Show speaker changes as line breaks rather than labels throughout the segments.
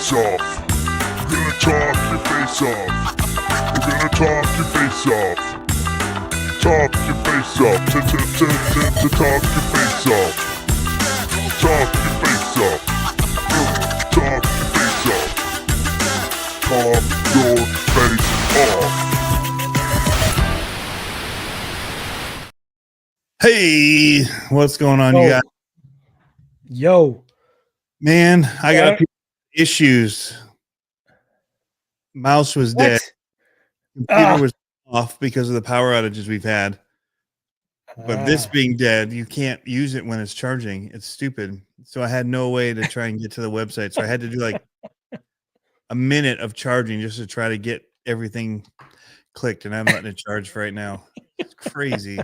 face off. We're gonna talk your face off. We're gonna talk your face off. Talk your face off. To talk your face off. Talk your face off. Talk your face off. Talk your face off.
Hey, what's going on, you guys?
Yo,
Man, I got issues. Mouse was dead. Computer was off because of the power outages we've had. But this being dead, you can't use it when it's charging. It's stupid. So I had no way to try and get to the website. So I had to do like a minute of charging just to try to get everything clicked. And I'm letting it charge for right now. It's crazy.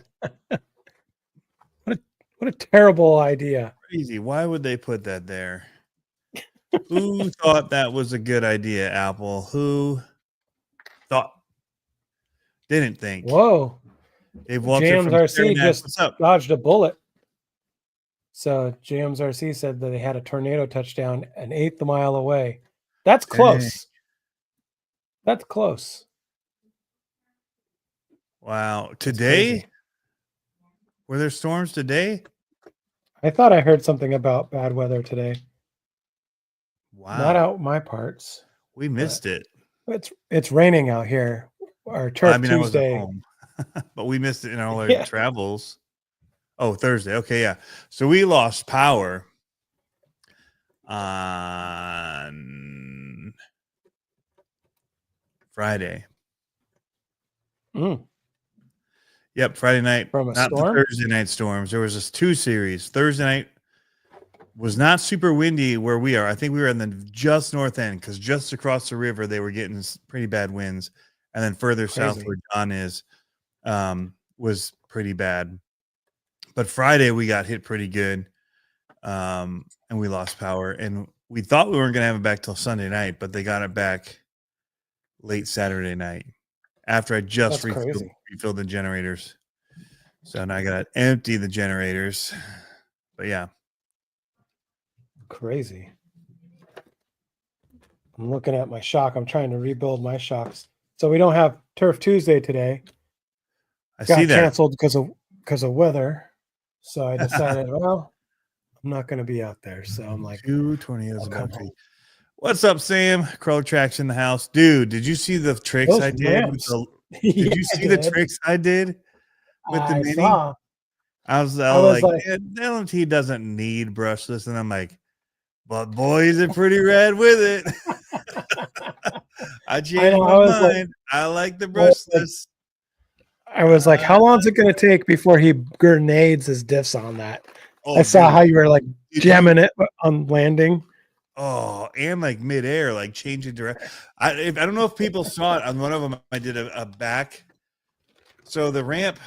What a terrible idea.
Crazy. Why would they put that there? Who thought that was a good idea, Apple? Who thought? Didn't think.
Whoa.
Dave Walter
James
from
RC
Sternet.
just
What's up?
dodged a bullet. So James RC said that they had a tornado touchdown an eighth a mile away. That's close. That's close.
Wow. Today? Were there storms today?
I thought I heard something about bad weather today.
Wow.
Not out my parts.
We missed it.
It's raining out here. Our Turf
I was at
Tuesday.
home. But we missed it in all our travels. Oh, Thursday. Okay, yeah. So we lost power on Friday. Yep, Friday night.
From a
not
storm?
The Thursday night storms. There was this 2 series. Thursday night was not super windy where we are. I think we were in the just north end because just across the river they were getting pretty bad winds, and then further south where John is was pretty bad. But Friday we got hit pretty good, and we lost power. And we thought we weren't going to have it back till Sunday night, but they got it back late Saturday night after I just refilled the generators. So now I got to empty the generators. But yeah.
Crazy. I'm looking at my shock. I'm trying to rebuild my shocks. So we don't have Turf Tuesday today.
I see that.
Canceled because of weather. So I decided, well, I'm not going to be out there. So I'm like,
2 tornadoes in country. What's up, Sam? Crow Tracks in the house. Dude, did you see the tricks I did? Did you see the tricks I did with the Mini?
Saw.
I was like, LMT doesn't need brushless. And I'm like, but boy, is it pretty rad with it. I changed my mind. I like the brushless.
I was like, how long is it going to take before he grenades his diffs on that? I saw how you were like jamming it on landing.
Oh, and like midair, like changing direction. I don't know if people saw it on one of them. I did a back. So the ramp,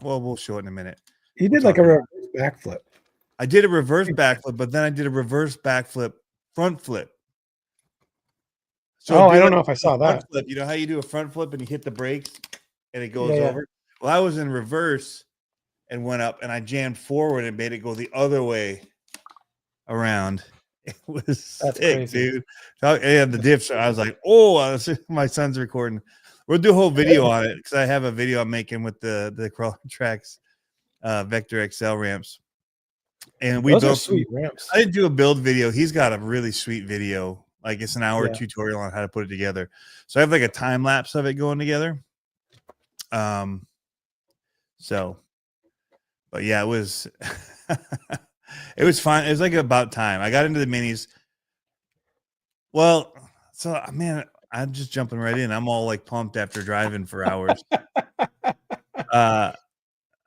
well, we'll show it in a minute.
He did like a reverse backflip.
I did a reverse backflip, but then I did a reverse backflip front flip. So
I don't know if I saw that.
Flip. You know how you do a front flip and you hit the brakes and it goes over? Well, I was in reverse and went up, and I jammed forward and made it go the other way around. It was sick, dude. And the diffs, I was like, my son's recording. We'll do a whole video on it because I have a video I'm making with the Crawler Tracks Vector XL ramps. And we built
sweet ramps.
I didn't do a build video. He's got a really sweet video. Like it's an hour tutorial on how to put it together. So I have like a time lapse of it going together. But yeah, it was it was fun. It was like about time. I got into the minis. Well, so man, I'm just jumping right in. I'm all like pumped after driving for hours.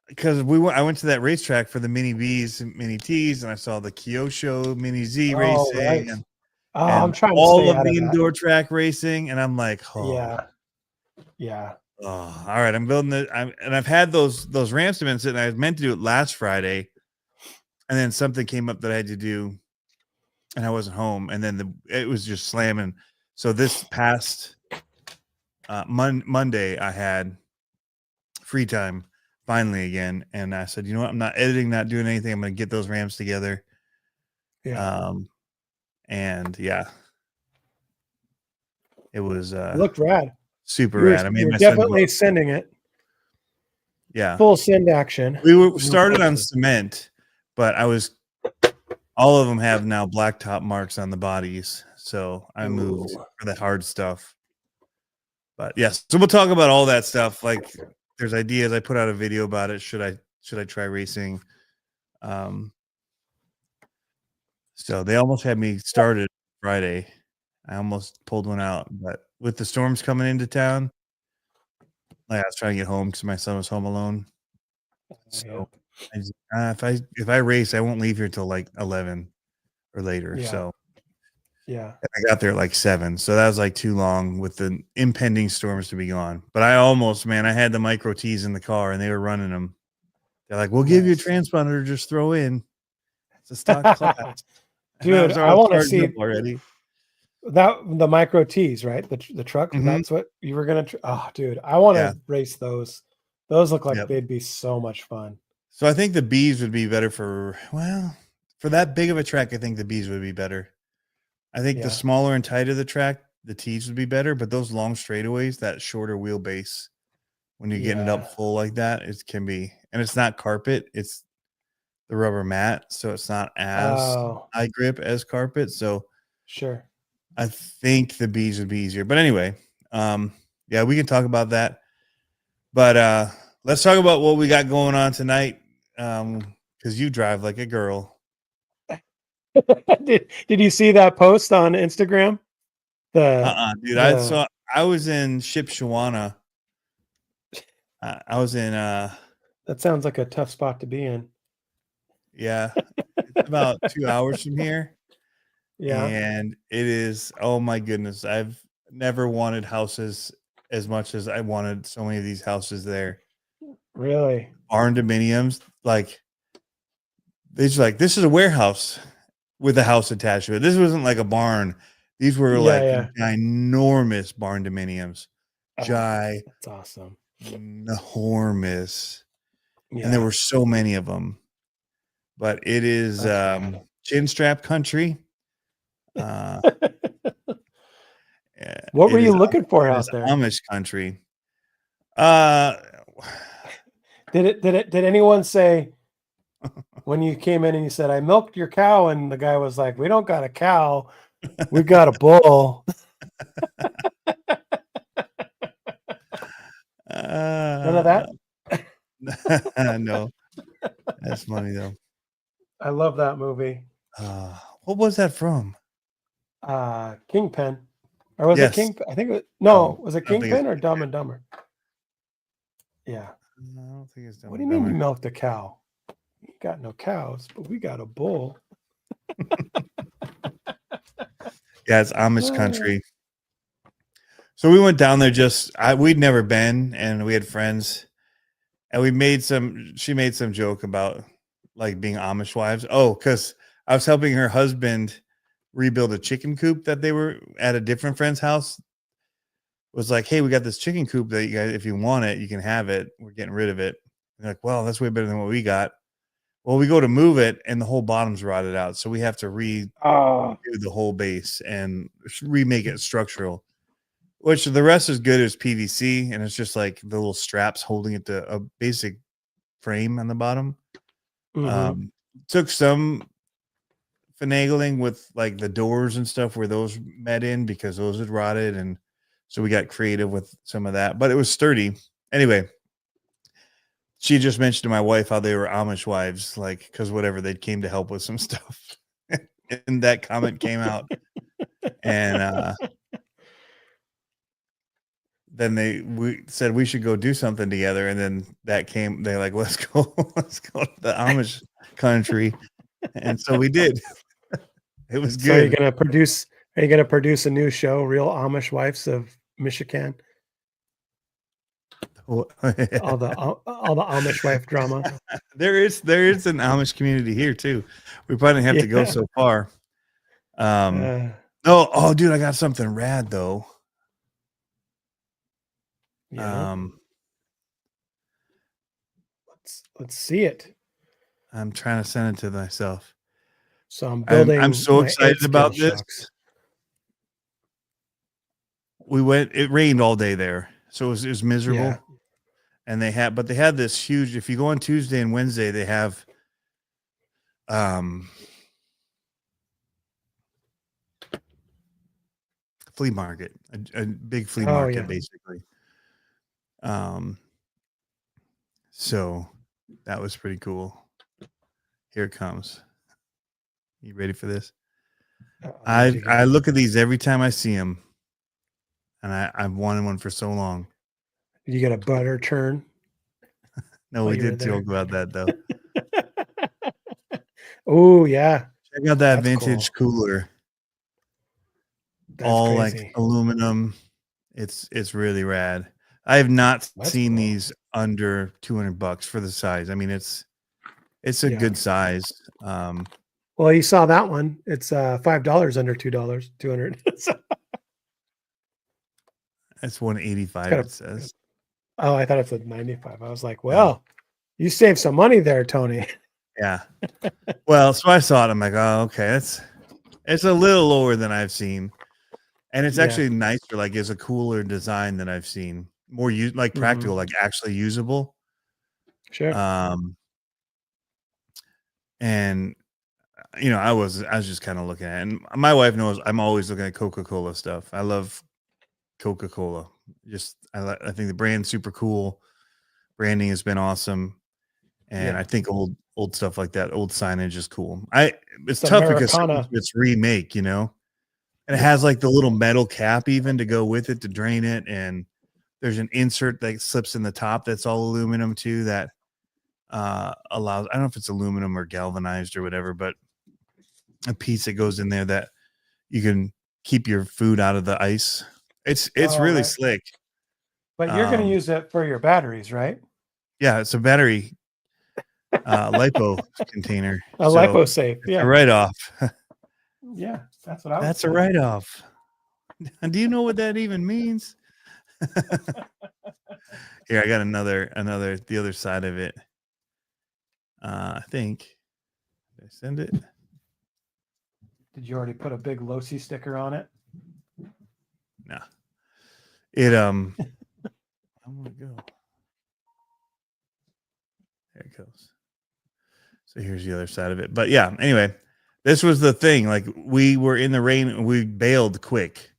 Because I went to that racetrack for the Mini Bs and Mini Ts, and I saw the Kyosho Mini Z racing.
Right.
And
I'm trying to
all
stay
of
out
the
of
indoor track racing, and I'm like,
yeah.
Oh, all right. I'm building it. And I've had those ramps have been sitting. I was meant to do it last Friday, and then something came up that I had to do, and I wasn't home, and then it was just slamming. So this past Monday, I had free time finally again, and I said, you know what? I'm not editing, not doing anything. I'm going to get those ramps together.
Yeah.
And yeah, It was
It looked rad.
super
You were,
rad. I made
you were
my son go
definitely
up.
sending it.
Yeah.
Full send action.
We were
No
started on
question.
cement, but all of them have now blacktop marks on the bodies. So I moved
Ooh.
for the hard stuff. But yes, so we'll talk about all that stuff. Like there's ideas. I put out a video about it. Should I try racing? So they almost had me started Friday. I almost pulled one out, but with the storms coming into town, like I was trying to get home because my son was home alone. So I just, if I race, I won't leave here till like 11 or later.
Yeah.
So
Yeah.
I got there at like 7. So that was like too long with the impending storms to be gone. But I almost, man, I had the micro T's in the car and they were running them. They're like, we'll give you a
Nice.
transponder, just throw in. It's a stock class. And
Dude, I want to
charged
see
up already.
that the micro T's, right? The truck.
Mhm.
That's what you were gonna. Oh, dude, I want to
Yeah.
race those. Those look like
Yep.
they'd be so much fun.
So I think the B's would be better for that big of a track. I think the B's would be better. I think
Yeah.
the smaller and tighter the track, the T's would be better. But those long straightaways, that shorter wheelbase, when you're getting it up
Yeah.
full like that, it can be. And it's not carpet; it's the rubber mat, so it's not as
Oh,
high grip as carpet. So
sure.
I think the B's would be easier. But anyway, yeah, we can talk about that. But let's talk about what we got going on tonight. Because you drive like a girl.
did you see that post on Instagram?
Dude.
The-
I was in Shipshawana. I was in
that sounds like a tough spot to be in.
yeah, it's about 2 hours from here.
Yeah.
And it is, oh my goodness, I've never wanted houses as much as I wanted so many of these houses there.
Really?
Barn dominiums, like this is a warehouse with a house attached to it. This wasn't like a barn. These were like ginormous barn dominiums.
That's awesome.
Ginormous.
Yeah.
And there were so many of them. But it is chin strap country.
What were you looking for out there?
Amish country.
Did anyone say when you came in and you said, I milked your cow, and the guy was like, we don't got a cow, we got a bull? None of that?
No. That's funny though.
I love that movie.
What was that from?
Kingpin. Or was
Yes.
it Kingpin? I think it was, was it
I don't think
Kingpin
it's
or Dumb and Dumber? Yeah.
I don't think it's Dumb
What do
and
you mean you
Dumber.
milked a cow? You got no cows, but we got a bull.
Yeah, it's Amish country. So we went down there we'd never been, and we had friends, and she made some joke about like being Amish wives. Oh, because I was helping her husband rebuild a chicken coop that they were at a different friend's house. It was like, hey, we got this chicken coop that you guys, if you want it, you can have it. We're getting rid of it. And they're like, well, that's way better than what we got. Well, we go to move it, and the whole bottom's rotted out, so we have to redo the whole base and remake it structural. Which the rest is good as PVC, and it's just like the little straps holding it to a basic frame on the bottom. Took some finagling with like the doors and stuff where those met in because those had rotted, and so we got creative with some of that, but it was sturdy. Anyway, she just mentioned to my wife how they were Amish wives, like because whatever, they came to help with some stuff, and that comment came out, and then we said we should go do something together, and then that came. They're like, let's go to the Amish country, and so we did. It was good.
So are you gonna produce a new show, Real Amish Wives of Michigan? All the Amish wife drama.
There is an Amish community here too. We probably have to go so far. Oh, dude, I got something rad though.
Yeah. Let's see it.
I'm trying to send it to myself.
So I'm building.
I'm so excited about this.
Shocks.
we went. It rained all day there, so it was miserable.
Yeah.
And they had this huge. If you go on Tuesday and Wednesday, they have flea market, a big flea
Oh,
market,
yeah.
basically. So that was pretty cool. Here it comes. You ready for this? I look at these every time I see them, and I've wanted one for so long.
Did you get a butter churn?
No, we did joke about that though.
Oh yeah,
Check out that
that's
vintage
cool.
cooler.
That's
All
crazy.
like aluminum. It's really rad. I have not
That's
seen
cool.
these under $200 for the size. I mean, it's a
Yeah.
good size.
Well, you saw that one. It's $5 under $2, 200.
That's 185. It says.
Oh, I thought it said 95. I was like, well, you saved some money there, Tony.
Yeah. Well, so I saw it. I'm like, oh, okay. It's a little lower than I've seen. And it's actually nicer. Like, it's a cooler design than I've seen. More practical, like actually usable.
Sure.
And you know, I was just kind of looking at it. And my wife knows I'm always looking at Coca-Cola stuff. I love Coca-Cola. I think the brand's super cool. Branding has been awesome. And I think old stuff like that, old signage is cool. It's tough
Americana.
because it's remake, you know. And it has like the little metal cap even to go with it to drain it. And there's an insert that slips in the top that's all aluminum too that allows, I don't know if it's aluminum or galvanized or whatever, but a piece that goes in there that you can keep your food out of the ice. It's really slick.
But you're going to use it for your batteries, right?
Yeah, it's a battery lipo container.
A lipo safe.
Yeah. A write-off.
Yeah, that's what I was
That's
saying.
a write-off. Do you know what that even means? Here, I got another the other side of it. I think. Did I send it?
Did you already put a big Losi sticker on it?
No. It I'm gonna go. There it goes. So here's the other side of it. But yeah, anyway, this was the thing. Like, we were in the rain and we bailed quick.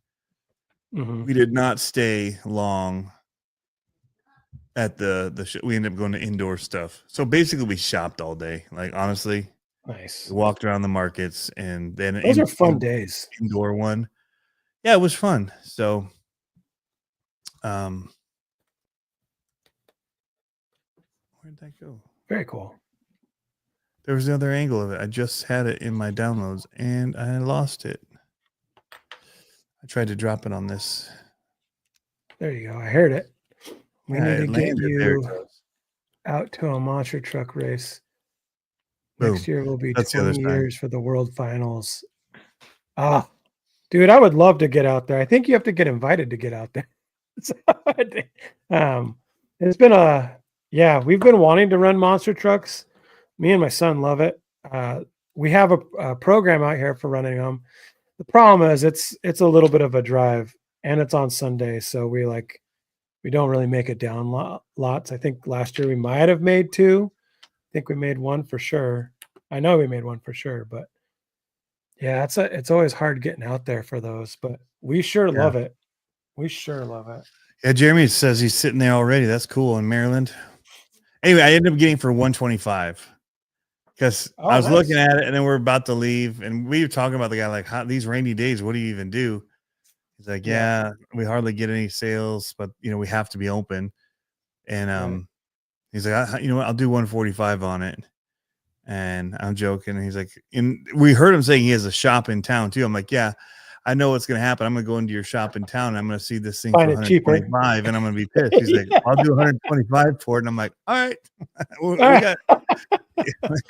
We did not stay long at the we ended up going to indoor stuff. So basically we shopped all day. Like, honestly.
Nice.
We walked around the markets, and then
those are fun days.
Indoor one. Yeah, it was fun. So where'd that go?
Very cool.
There was the other angle of it. I just had it in my downloads and I lost it. I tried to drop it on this.
There you go. I heard it. We need to get you
it
out to a monster truck race.
Boom.
Next year will be
That's
20 years for the World Finals. Ah, dude, I would love to get out there. I think you have to get invited to get out there. It's been we've been wanting to run monster trucks. Me and my son love it. We have a program out here for running them. The problem is it's a little bit of a drive, and it's on Sunday, so we don't really make it down lots. I think last year we might have made 2. I think we made 1 for sure. I know we made 1 for sure, but yeah, it's always hard getting out there for those, but we sure love it. We sure love it.
Yeah, Jeremy says he's sitting there already. That's cool in Maryland. Anyway, I ended up getting for 125 because I was looking at it, and then we're about to leave, and we were talking about the guy like, these rainy days, what do you even do? He's like, yeah, we hardly get any sales, but you know, we have to be open. And he's like, you know what, I'll do 145 on it. And I'm joking. And he's like, we heard him saying he has a shop in town too. I'm like, yeah, I know what's going to happen. I'm going to go into your shop in town and I'm going to see this thing for 125 and I'm going to be pissed. He's like, I'll do 125 for it. And I'm like, all right, we got,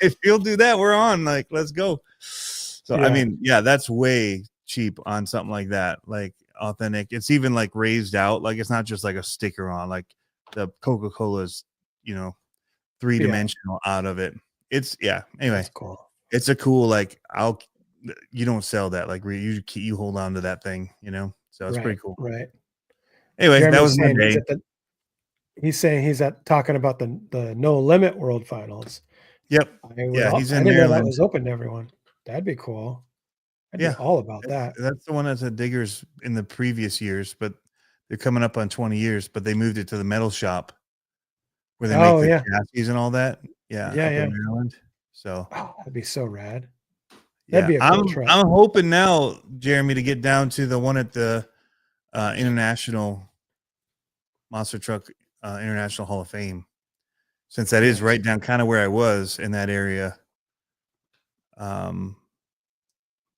if you'll do that, we're on. Like, let's go. So, I mean, yeah, that's way cheap on something like that. Like, authentic. It's even like raised out. Like, it's not just like a sticker on. Like, the Coca-Cola's, you know, 3-dimensional out of it. It's anyway,
cool.
It's a cool, like, you don't sell that, like, you hold on to that thing, you know, so it's pretty cool.
Right.
Anyway, that
Jeremy's
was my
saying
day.
he's saying he's at talking about the No Limit World Finals.
Yep.
I
Yeah, he's
I
in
didn't know that
Maryland.
was open to everyone. That'd be cool. I'd be
Yeah,
all about that.
that's the one that's at Diggers in the previous years, but they're coming up on 20 years. But they moved it to the metal shop where they make
Oh
the
yeah,
chassis and all that. Yeah,
yeah,
up
yeah.
in Maryland. So
Oh, that'd be so rad. That'd
yeah,
be a cool truck.
I'm hoping now, Jeremy, to get down to the one at the International Monster Truck International Hall of Fame, since that is
Nice.
right down kind of where I was in that area.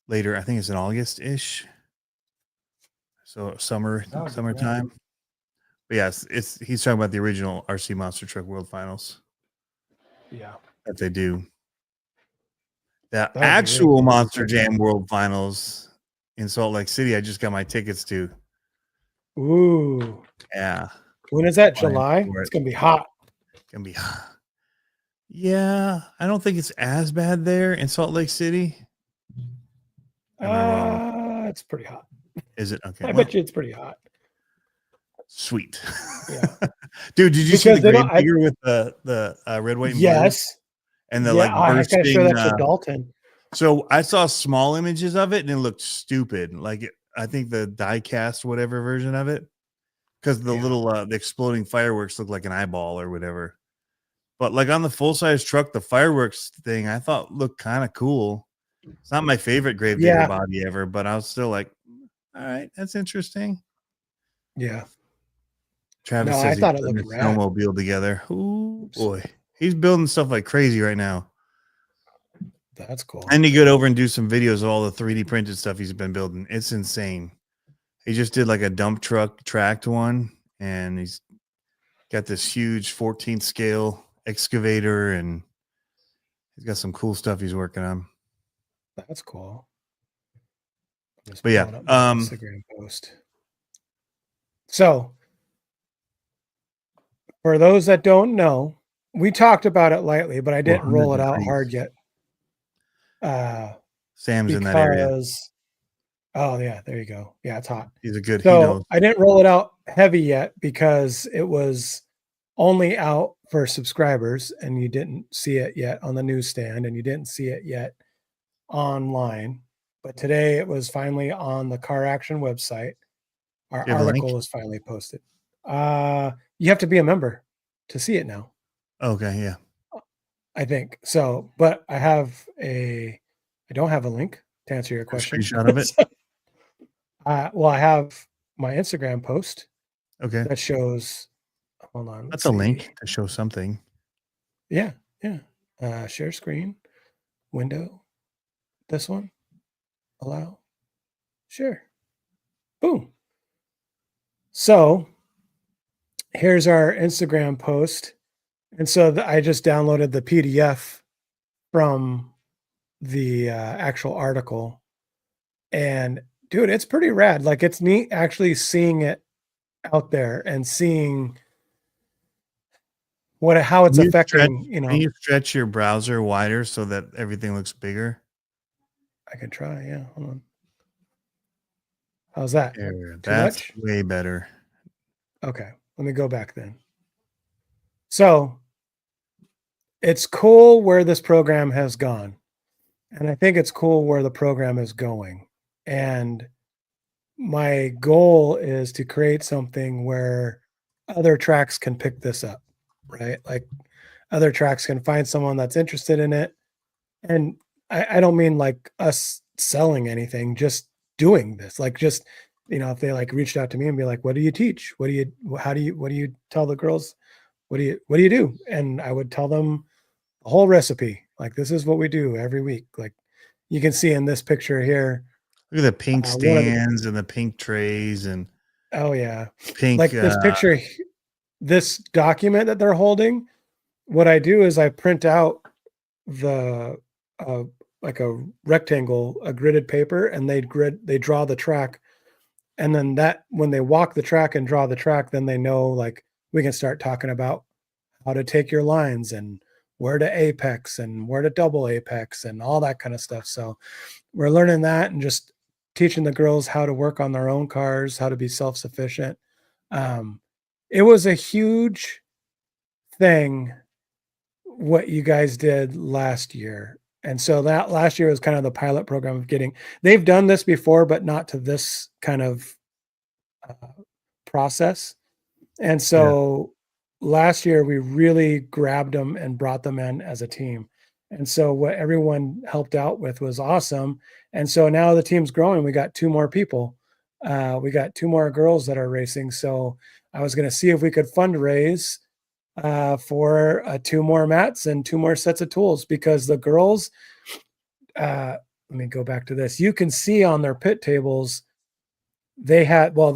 Later, I think it's in August-ish. So summertime. But yes, he's talking about the original RC Monster Truck World Finals
Yeah.
that they do. The
That would be really
actual
cool.
Monster Jam World Finals in Salt Lake City, I just got my tickets to.
Ooh.
Yeah.
When is that?
Flying
July?
for
It's
it.
gonna be hot.
Gonna be yeah. I don't think it's as bad there in Salt Lake City. Am I wrong?
It's pretty hot.
Is it okay?
I bet you it's pretty hot.
Sweet.
Yeah.
Dude, did you see
Because
the
they don't-
grave digger with the red, white, and blue?
Yes.
And the
Yeah,
like
I gotta show that
bursting.
to Dalton.
So I saw small images of it and it looked stupid. Like I think the die cast whatever version of it, because the
Yeah.
little the exploding fireworks look like an eyeball or whatever. But like on the full size truck, the fireworks thing I thought looked kind of cool. It's not my favorite Gravedigger
Yeah.
body ever, but I was still like, all right, that's interesting.
Yeah.
Travis
No,
says
I
he's
thought it
putting
looked
a
rad.
snowmobile together. Ooh, boy. He's building stuff like crazy right now.
That's cool.
I need to get over and do some videos of all the 3D printed stuff he's been building. It's insane. He just did like a dump truck tracked one, and he's got this huge 14th scale excavator, and he's got some cool stuff he's working on.
That's cool. Just
But yeah,
pulling up my Instagram post. So, for those that don't know, we talked about it lightly, but I didn't roll it out
100
hard yet.
Sam's in that area.
Oh yeah, there you go. Yeah, it's hot.
He's a good. He
So
knows.
I didn't roll it out heavy yet because it was only out for subscribers, and you didn't see it yet on the newsstand, and you didn't see it yet online. But today it was finally on the Car Action website. Our
Do you have a link?
article was finally posted. You have to be a member to see it now,
Okay, yeah.
I think. So, but I don't have a link to answer your question.
Screenshot of it.
Well, I have my Instagram post
Okay,
that shows. Hold on.
that's a link to show something.
Yeah, yeah. Share screen, window. This one. Allow. Share. Boom. So here's our Instagram post. And so I just downloaded the PDF from the actual article. And dude, it's pretty rad. Like it's neat actually seeing it out there and seeing how it's affecting,
Can you stretch your browser wider so that everything looks bigger?
I can try, yeah. Hold on. How's that?
That's
much?
way better.
Okay, let me go back then. So it's cool where this program has gone. And I think it's cool where the program is going. And my goal is to create something where other tracks can pick this up, right? Like other tracks can find someone that's interested in it. And I don't mean like us selling anything, just doing this. Like just, if they like reached out to me and be like, what do you teach? What do you tell the girls? What do you do? And I would tell them the whole recipe. Like, this is what we do every week. Like you can see in this picture here.
Look at the pink stands and the pink trays and
oh yeah,
pink.
Like this picture, this document that they're holding. What I do is I print out the like a rectangle, a gridded paper, and they draw the track, and then that when they walk the track and draw the track, then they know like we can start talking about how to take your lines and where to apex and where to double apex and all that kind of stuff. So we're learning that and just teaching the girls how to work on their own cars, how to be self-sufficient. It was a huge thing what you guys did last year. And so that last year was kind of the pilot program of they've done this before, but not to this kind of uh, process. And
Yeah.
so last year we really grabbed them and brought them in as a team. And so what everyone helped out with was awesome. And so now the team's growing. We got 2 more people. We got 2 more girls that are racing. So I was going to see if we could fundraise for 2 more mats and 2 more sets of tools, because the girls, let me go back to this. You can see on their pit tables, they had, well,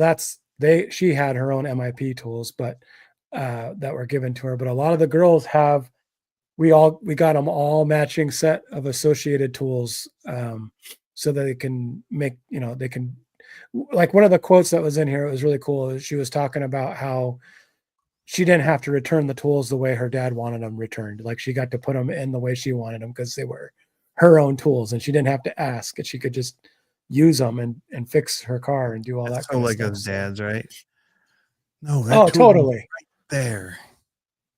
she had her own MIP tools, but that were given to her. But a lot of the girls have, we got them all matching set of associated tools, so that they can make, they can, like one of the quotes that was in here, it was really cool. She was talking about how she didn't have to return the tools the way her dad wanted them returned. Like she got to put them in the way she wanted them because they were her own tools, and she didn't have to ask, and she could just use them and fix her car and do all
That's
that
so
kind of
like
stuff.
us dads, right? No, that
Oh,
tool was
totally.
right there.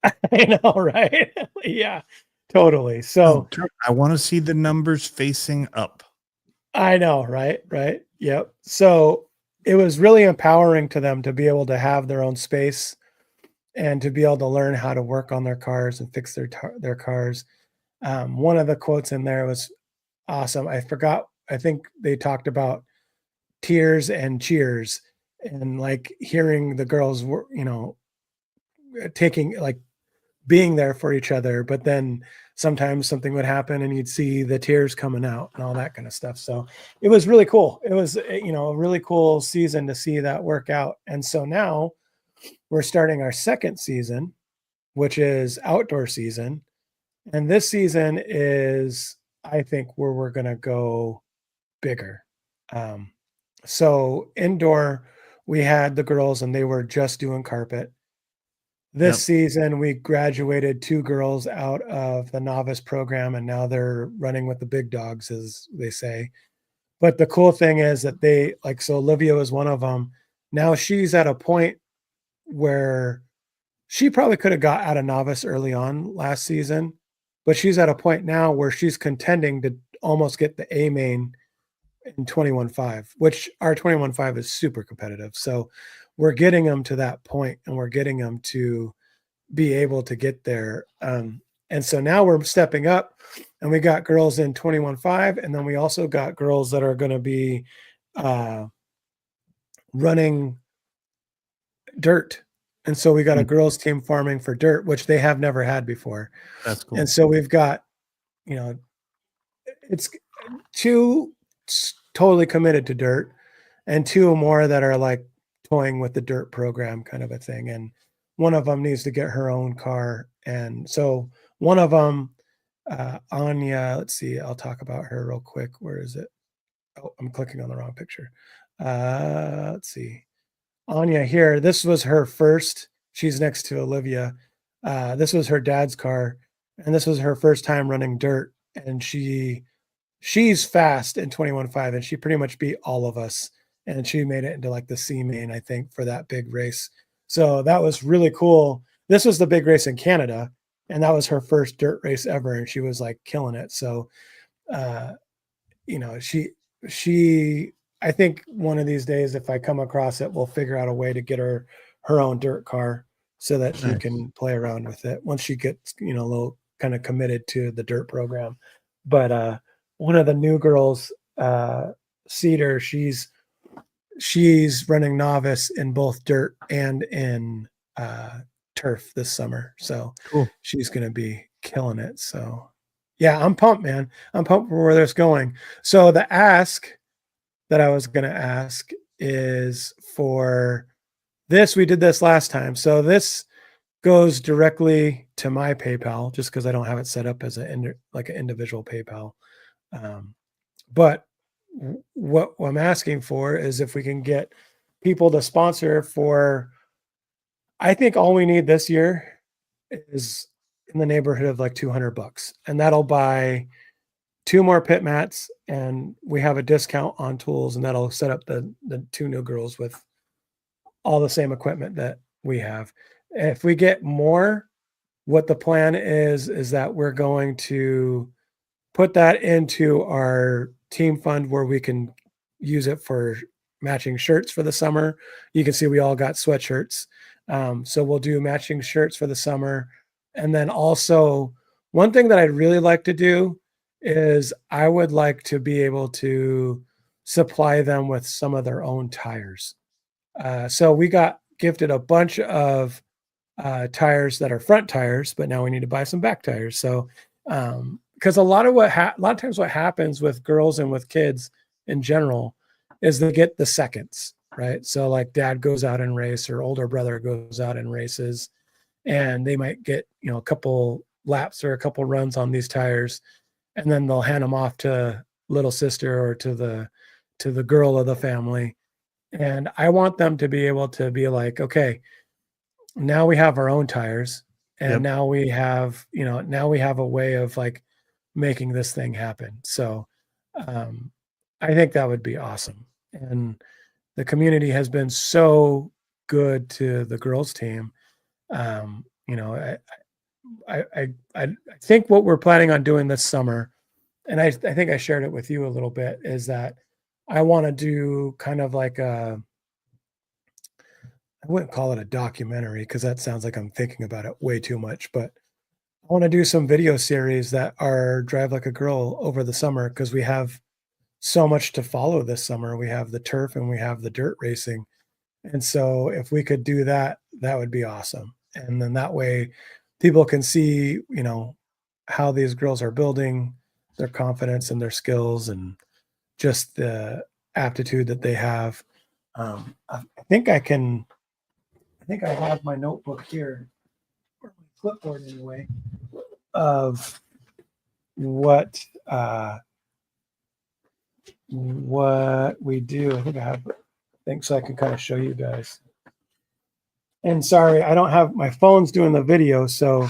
I know, right? Yeah, totally.
No,
So
I want to see the numbers facing up.
I know, right? Right. Yep. So it was really empowering to them to be able to have their own space and to be able to learn how to work on their cars and fix their cars. One of the quotes in there was awesome. I forgot. I think they talked about tears and cheers, and like hearing the girls were, taking, like, being there for each other, but then sometimes something would happen and you'd see the tears coming out and all that kind of stuff. So it was really cool. It was, a really cool season to see that work out. And so now we're starting our second season, which is outdoor season. And this season is, I think, where we're going to go bigger. So indoor, we had the girls and they were just doing carpet. This
Yep.
season, we graduated 2 girls out of the novice program, and now they're running with the big dogs, as they say. But the cool thing is that so Olivia was one of them. Now she's at a point where she probably could have got out of novice early on last season, but she's at a point now where she's contending to almost get the A main in 21.5, which our 21.5 is super competitive. So we're getting them to that point, and we're getting them to be able to get there. And so now we're stepping up, and we got girls in 21.5, and then we also got girls that are going to be running dirt. And so we got a girls team farming for dirt, which they have never had before.
That's cool.
And so we've got, it's 2 totally committed to dirt, and 2 more that are like toying with the dirt program kind of a thing. And one of them needs to get her own car. And so one of them, Anya, let's see, I'll talk about her real quick. Where is it? Oh, I'm clicking on the wrong picture. Let's see. Anya here, this was her first, she's next to Olivia. This was her dad's car, and this was her first time running dirt. And she's fast in 21.5, and she pretty much beat all of us. And she made it into like the C main, I think, for that big race. So that was really cool. This was the big race in Canada, and that was her first dirt race ever, and she was like killing it. So, she, I think one of these days, if I come across it, we'll figure out a way to get her own dirt car so that she
Nice.
can play around with it once she gets, a little kind of committed to the dirt program. But one of the new girls, Cedar, she's running novice in both dirt and in turf this summer. So
Cool.
she's going to be killing it. So yeah, I'm pumped, man. I'm pumped for where this going. So the ask that I was going to ask is for this. We did this last time. So this goes directly to my PayPal just because I don't have it set up as an individual PayPal. But what I'm asking for is if we can get people to sponsor for, I think all we need this year is in the neighborhood of like $200, and that'll buy 2 more pit mats, and we have a discount on tools, and that'll set up the 2 new girls with all the same equipment that we have. If we get more, what the plan is that we're going to put that into our team fund where we can use it for matching shirts for the summer. You can see we all got sweatshirts. So we'll do matching shirts for the summer. And then also, one thing that I'd really like to do is I would like to be able to supply them with some of their own tires. So we got gifted a bunch of tires that are front tires, but now we need to buy some back tires. So, because a lot of times what happens with girls and with kids in general is they get the seconds, right? So like dad goes out and race or older brother goes out and races, and they might get, a couple laps or a couple runs on these tires, and then they'll hand them off to little sister or to the girl of the family. And I want them to be able to be like, okay, now we have our own tires, and
Yep.
now we have, now we have a way of like making this thing happen. So I think that would be awesome. And the community has been so good to the girls team. I think what we're planning on doing this summer, and I think I shared it with you a little bit, is that I want to do kind of like I wouldn't call it a documentary because that sounds like I'm thinking about it way too much, but I want to do some video series that are Drive Like a Girl over the summer, because we have so much to follow this summer. We have the turf and we have the dirt racing. And so if we could do that, that would be awesome. And then that way people can see, how these girls are building their confidence and their skills and just the aptitude that they have. I think I have my notebook here, or my clipboard anyway, of what we do. I think so I can kind of show you guys. And sorry, I don't have my phone's doing the video, so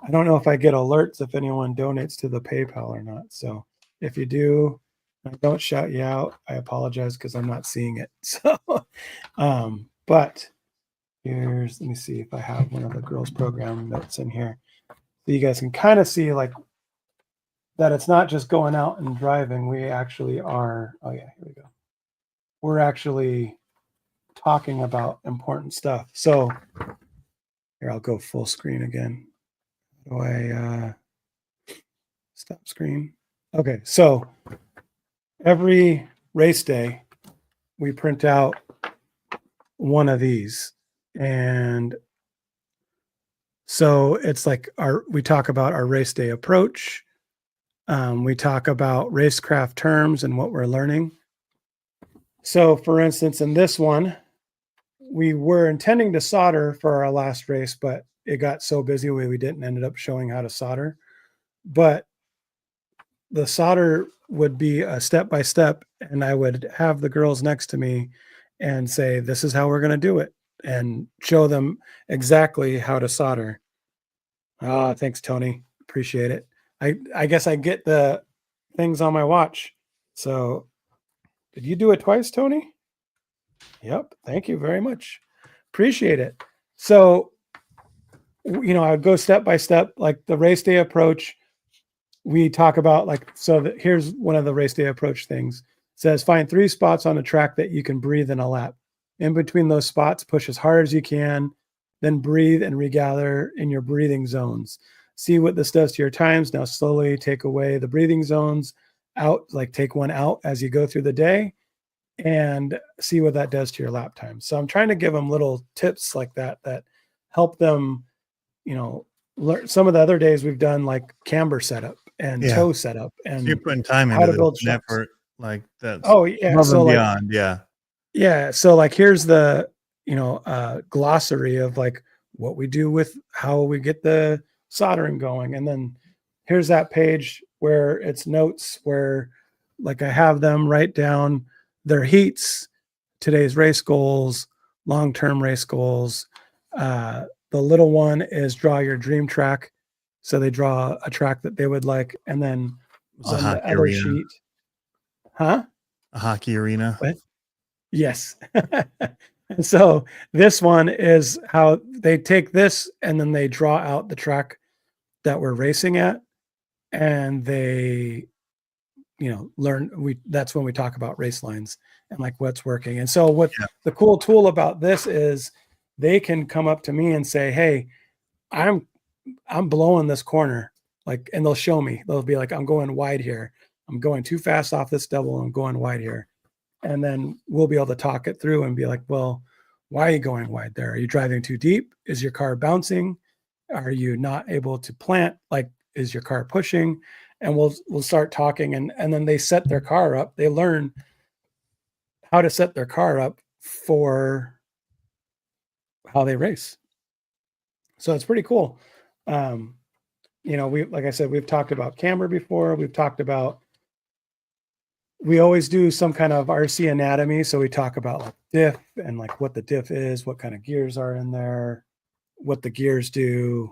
I don't know if I get alerts if anyone donates to the PayPal or not. So if you do, I don't shout you out. I apologize because I'm not seeing it. So, but let me see if I have one of the girls program notes in here. So you guys can kind of see like that it's not just going out and driving. We actually are, oh yeah, here we go. We're actually talking about important stuff. So here, I'll go full screen again. How do I stop screen? Okay, so every race day, we print out one of these. And so it's like we talk about our race day approach. We talk about racecraft terms and what we're learning. So for instance, in this one, we were intending to solder for our last race, but it got so busy we didn't end up showing how to solder. But the solder would be a step-by-step, and I would have the girls next to me and say, this is how we're going to do it, and show them exactly how to solder. Thanks, Tony. Appreciate it. I guess I get the things on my watch. So did you do it twice, Tony? Yep. Thank you very much. Appreciate it. So, I would go step by step, like the race day approach. We talk about here's one of the race day approach things. It says, find 3 spots on a track that you can breathe in a lap. In between those spots, push as hard as you can, then breathe and regather in your breathing zones. See what this does to your times. Now slowly take away the breathing zones out, like take one out as you go through the day, and see what that does to your lap time. So I'm trying to give them little tips like that help them, learn. Some of the other days we've done like camber setup and toe setup, and
so you're putting time
how
into
to build
this, an effort like that.
Oh yeah.
Above
So
and
like,
beyond. Yeah.
yeah. So like, here's the, glossary of like what we do with how we get the soldering going. And then here's that page where it's notes where like I have them write down their heats, today's race goals, long-term race goals. The little one is draw your dream track. So they draw a track that they would like. And then on the other
arena.
sheet, a
hockey arena.
What? Yes. And so this one is how they take this and then they draw out the track that we're racing at, and they, learn. That's when we talk about race lines and like what's working. And so what
Yeah.
the cool tool about this is they can come up to me and say, "Hey, I'm blowing this corner," like, and they'll show me. They'll be like, "I'm going wide here. I'm going too fast off this double. I'm going wide here." And then we'll be able to talk it through and be like, "Well, why are you going wide there? Are you driving too deep? Is your car bouncing? Are you not able to plant? Like, is your car pushing?" And we'll start talking, and then they set their car up. They learn how to set their car up for how they race. So it's pretty cool. Um, we, like I said, we've talked about camber before. We always do some kind of RC anatomy. So we talk about like diff and like what the diff is, what kind of gears are in there, what the gears do.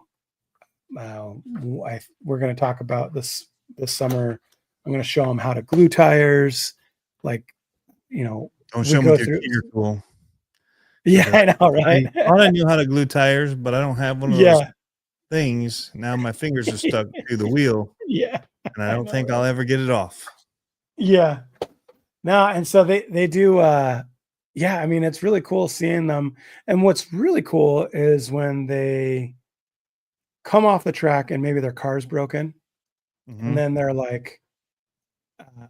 We're going to talk about this summer. I'm going to show them how to glue tires. Like,
Don't
we
show them
go
with your
through.
gear tool.
Yeah, I know, right?
I thought I knew how to glue tires, but I don't have one of those
Yeah,
things. Now my fingers are stuck to the wheel,
yeah,
and I don't
know,
think
right?
I'll ever get it off.
Yeah. No, and so they do. Yeah, I mean, it's really cool seeing them. And what's really cool is when they come off the track and maybe their car's broken, and
Mhm.
then they're like, uh,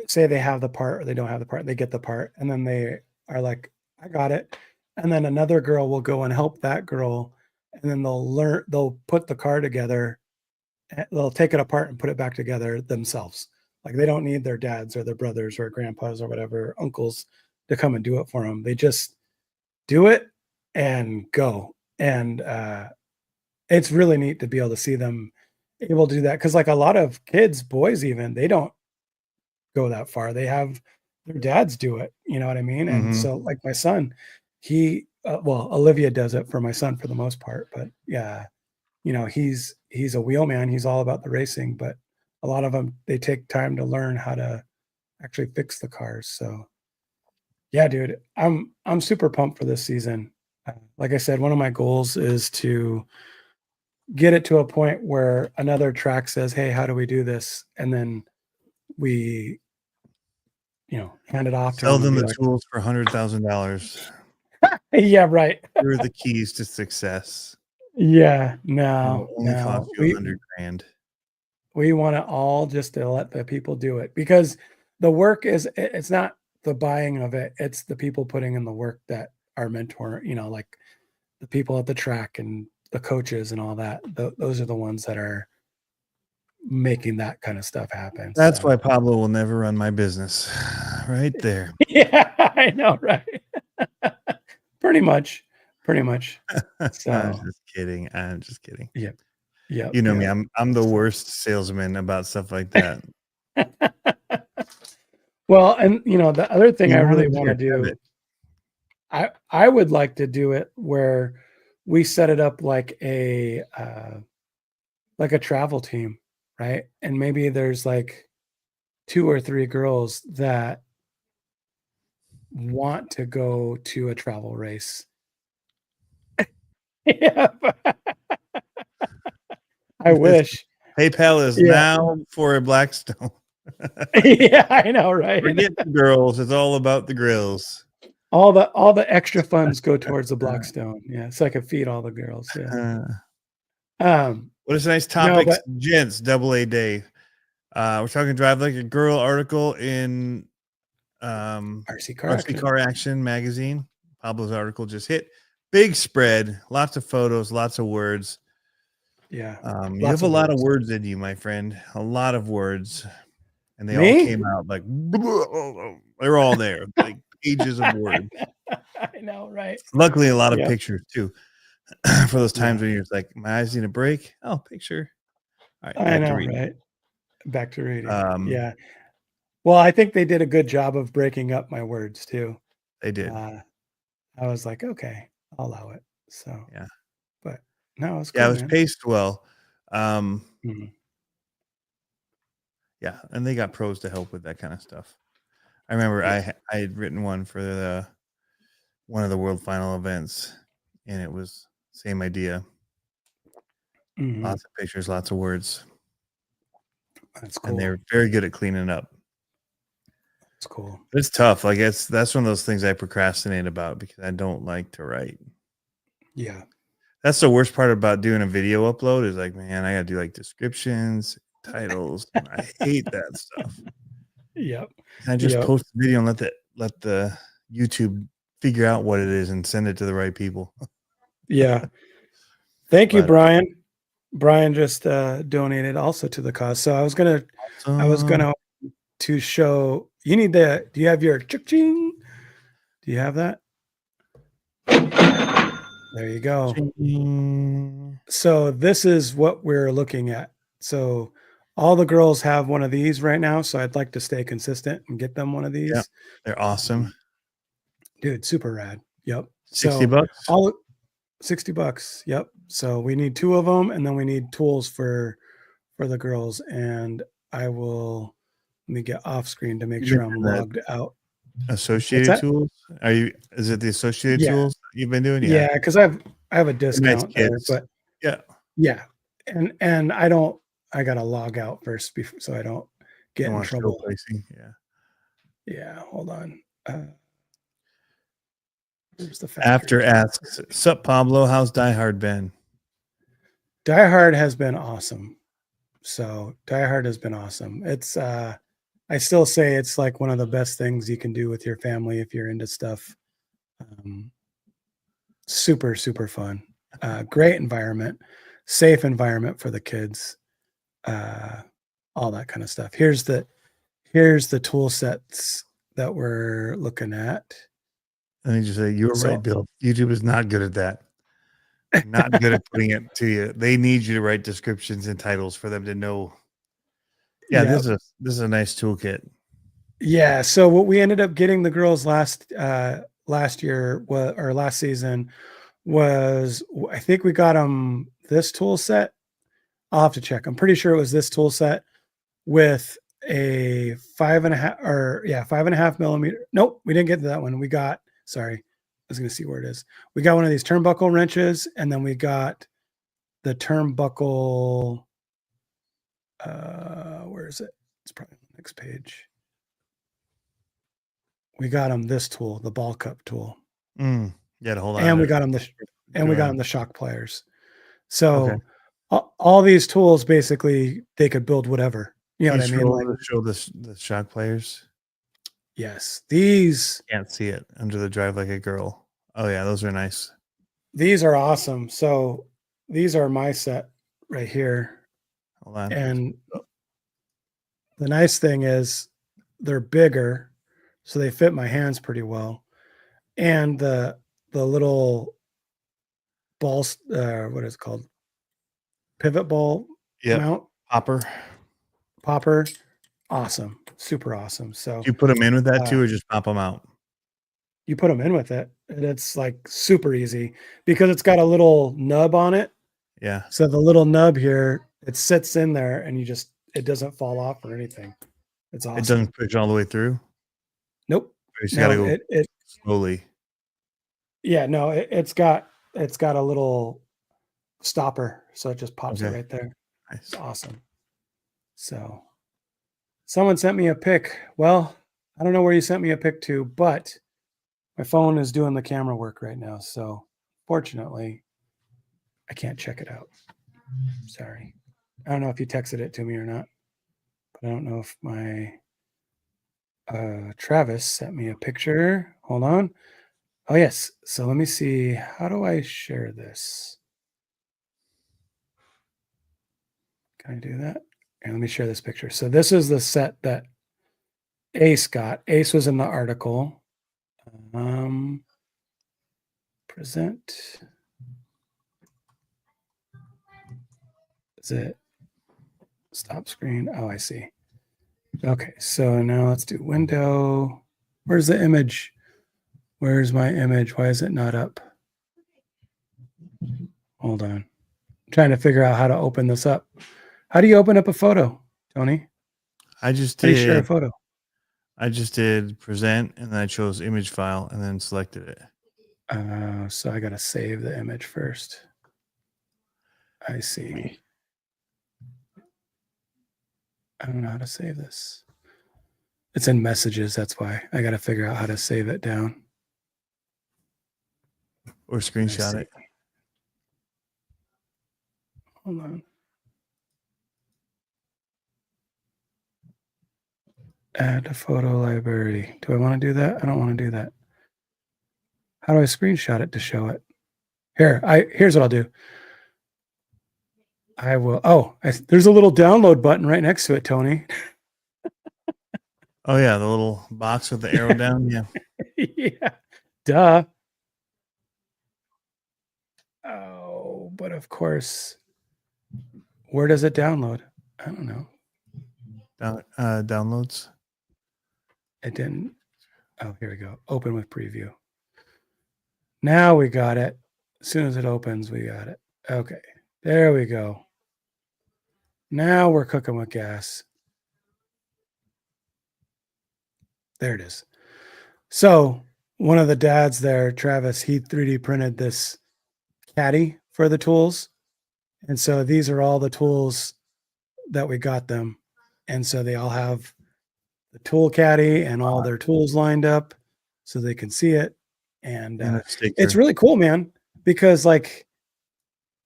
say they have the part or they don't have the part, they get the part, and then they are like, "I got it," and then another girl will go and help that girl, and then they'll put the car together. They'll take it apart and put it back together themselves. Like, they don't need their dads or their brothers or grandpas or whatever uncles to come and do it for them. They just do it and go. And it's really neat to be able to see them able to do that, because like a lot of kids, boys even, they don't go that far. They have their dads do it. You know what I mean? And
Mhm.
so like my son, well, Olivia does it for my son for the most part, but yeah, he's a wheelman. He's all about the racing, but a lot of them, they take time to learn how to actually fix the cars. So yeah, dude, I'm super pumped for this season. Like I said, one of my goals is to get it to a point where another track says, "Hey, how do we do this?" And then we, hand it off to
Sell
them and
them
be
the
like,
tools for $100,000.
"Yeah, right."
Here are the keys to success.
Yeah,
It'll
no,
only cost
no.
you 100 grand.
We want it all just to let the people do it, because the work is, it's not the buying of it, it's the people putting in the work that are mentor, like the people at the track and the coaches and all that. Those are the ones that are making that kind of stuff happen.
That's
So
why Pablo will never run my business. Right there.
yeah, I know, right? Pretty much, pretty much.
I'm
So
just kidding. I'm just kidding.
yep, yep,
You know me.
yep.
I'm the worst salesman about stuff like that.
Well, and the other thing
You
I
want
really
it
want to
here, have it.
do, I would like to do it where we set it up like a travel team, right? And maybe there's like 2 or 3 girls that want to go to a travel race. Yeah. I
Listen,
wish.
PayPal is
Yeah.
now for a Blackstone.
Yeah, I know, right?
Forget the girls. It's all about the grills.
All the extra funds go towards the Blackstone. Yeah, so I can feed all the girls, yeah.
Uh,
Um,
what is nice
no,
topics,
but
gents? Double A day. We're talking Drive Like a Girl article in
RC car
RC
action.
Car Action magazine. Pablo's article just hit. Big spread, lots of photos, lots of words.
Yeah.
You
Lots
have a
of
lot of
words.
words in you, my friend. A lot of words, and they all
Me?
came out like they're all there, like pages of words.
I know, right?
Luckily, a lot of
Yep.
pictures too. For those times
Yeah.
when you're just like, my eyes need a break. Oh, picture. All right,
I
back to
know,
reading.
right? Back to reading.
Um,
Yeah. Well, I think they did a good job of breaking up my words too.
they did.
Uh, I was like, "Okay, I'll allow it." So,
Yeah.
but no, it's
Yeah, it
good,
was
man.
paced well. Um,
Mhm.
yeah, and they got pros to help with that kind of stuff. I remember
Yeah.
I had written one for one of the world final events, and it was same idea.
Mhm.
Lots of pictures, lots of words,
That's
and
cool.
they're very good at cleaning up.
That's cool.
It's tough. Like that's one of those things I procrastinate about because I don't like to write.
Yeah.
That's the worst part about doing a video upload is like, man, I gotta do like descriptions, titles. I hate that stuff.
Yep.
I just
Yep.
post the video and let the YouTube figure out what it is and send it to the right people.
Yeah. Thank you,
But
Brian. Brian just donated also to the cause. So I was gonna to show you need the do you have your ching? Do you have that? There you go. So this is what we're looking at. So all the girls have one of these right now. So I'd like to stay consistent and get them one of these.
Yep. They're awesome.
Dude, super rad. Yep.
$60.
So all $60. Yep. So we need 2 of them, and then we need tools for the girls. And I will let me get off screen to make
You
sure I'm
mentioned that
logged out.
Associated
that?
tools? Is it the associated
Yeah.
tools you've been doing?
Yeah, because I have a discount there,
kids.
but
Yeah.
and I gotta log out first before so I don't get in trouble.
Placing. Yeah.
Yeah, hold on. Where's the factory?
After asks, sup Pablo, how's Die Hard been?
Die Hard has been awesome. So Die Hard has been awesome. It's I still say it's like one of the best things you can do with your family if you're into stuff. Super, super fun. Great environment, safe environment for the kids. All that kind of stuff. Here's the tool sets that we're looking at.
Let me just say, you were right, Bill. YouTube is not good at that. Not good at putting it to you. They need you to write descriptions and titles for them to know. Yeah,
Yep.
this is a nice toolkit.
Yeah. So what we ended up getting the girls last year or last season was I think we got them this tool set. I'll have to check. I'm pretty sure it was this tool set with a 5.5 millimeter. Nope, we didn't get to that one. We got, sorry, I was going to see where it is. We got one of these turnbuckle wrenches, and then we got the turnbuckle. Where is it? It's probably on the next page. We got them this tool, the ball cup tool.
Yeah, hold on.
And we got them the shock pliers. So all these tools basically they could build whatever. You know what I mean?
Like show the shock players.
Yes, these
can't see it under the drive like a girl. Oh yeah, those are nice.
These are awesome. So these are my set right here.
Hold on.
And the nice thing is they're bigger, so they fit my hands pretty well. And the little balls, what is it called? Pivot ball mount popper. Awesome. Super awesome. So
do you put them in with that too, or just pop them out?
You put them in with it, and it's like super easy because it's got a little nub on it.
Yeah.
So the little nub here, it sits in there, and it doesn't fall off or anything. It's awesome.
It doesn't push all the way through.
Nope.
You just gotta go slowly.
Yeah, no, it's got a little stopper, so it just pops it right there.
Nice.
It's awesome. So someone sent me a pic. Well, I don't know where you sent me a pic to, but my phone is doing the camera work right now. So fortunately, I can't check it out. Sorry. I don't know if you texted it to me or not, but I don't know if my Travis sent me a picture. Hold on. Oh, yes. So let me see. How do I share this? Can I do that? And let me share this picture. So this is the set that Ace got. Ace was in the article. Present. Is it stop screen? Oh, I see. Okay, so now let's do window. Where's the image? Where's my image? Why is it not up? Hold on. I'm trying to figure out how to open this up. How do you open up a photo, Tony?
I just
did. How do you share a photo?
I just did present, and then I chose image file, and then selected it.
So I got to save the image first. I see. I don't know how to save this. It's in messages. That's why I got to figure out how to save it down.
Or screenshot it.
Hold on. Add to photo library. Do I want to do that? I don't want to do that. How do I screenshot it to show it? Here's what I'll do. I will. Oh, there's a little download button right next to it, Tony.
Oh yeah, the little box with the arrow down. Yeah.
Yeah. Duh. Oh, but of course, where does it download? I don't know.
Downloads.
It didn't. Oh, here we go. Open with preview. Now we got it. As soon as it opens, we got it. Okay. There we go. Now we're cooking with gas. There it is. So one of the dads there, Travis, he 3D printed this caddy for the tools. And so these are all the tools that we got them. And so they all have the tool caddy and all their tools lined up so they can see it. And it's really cool, man, because like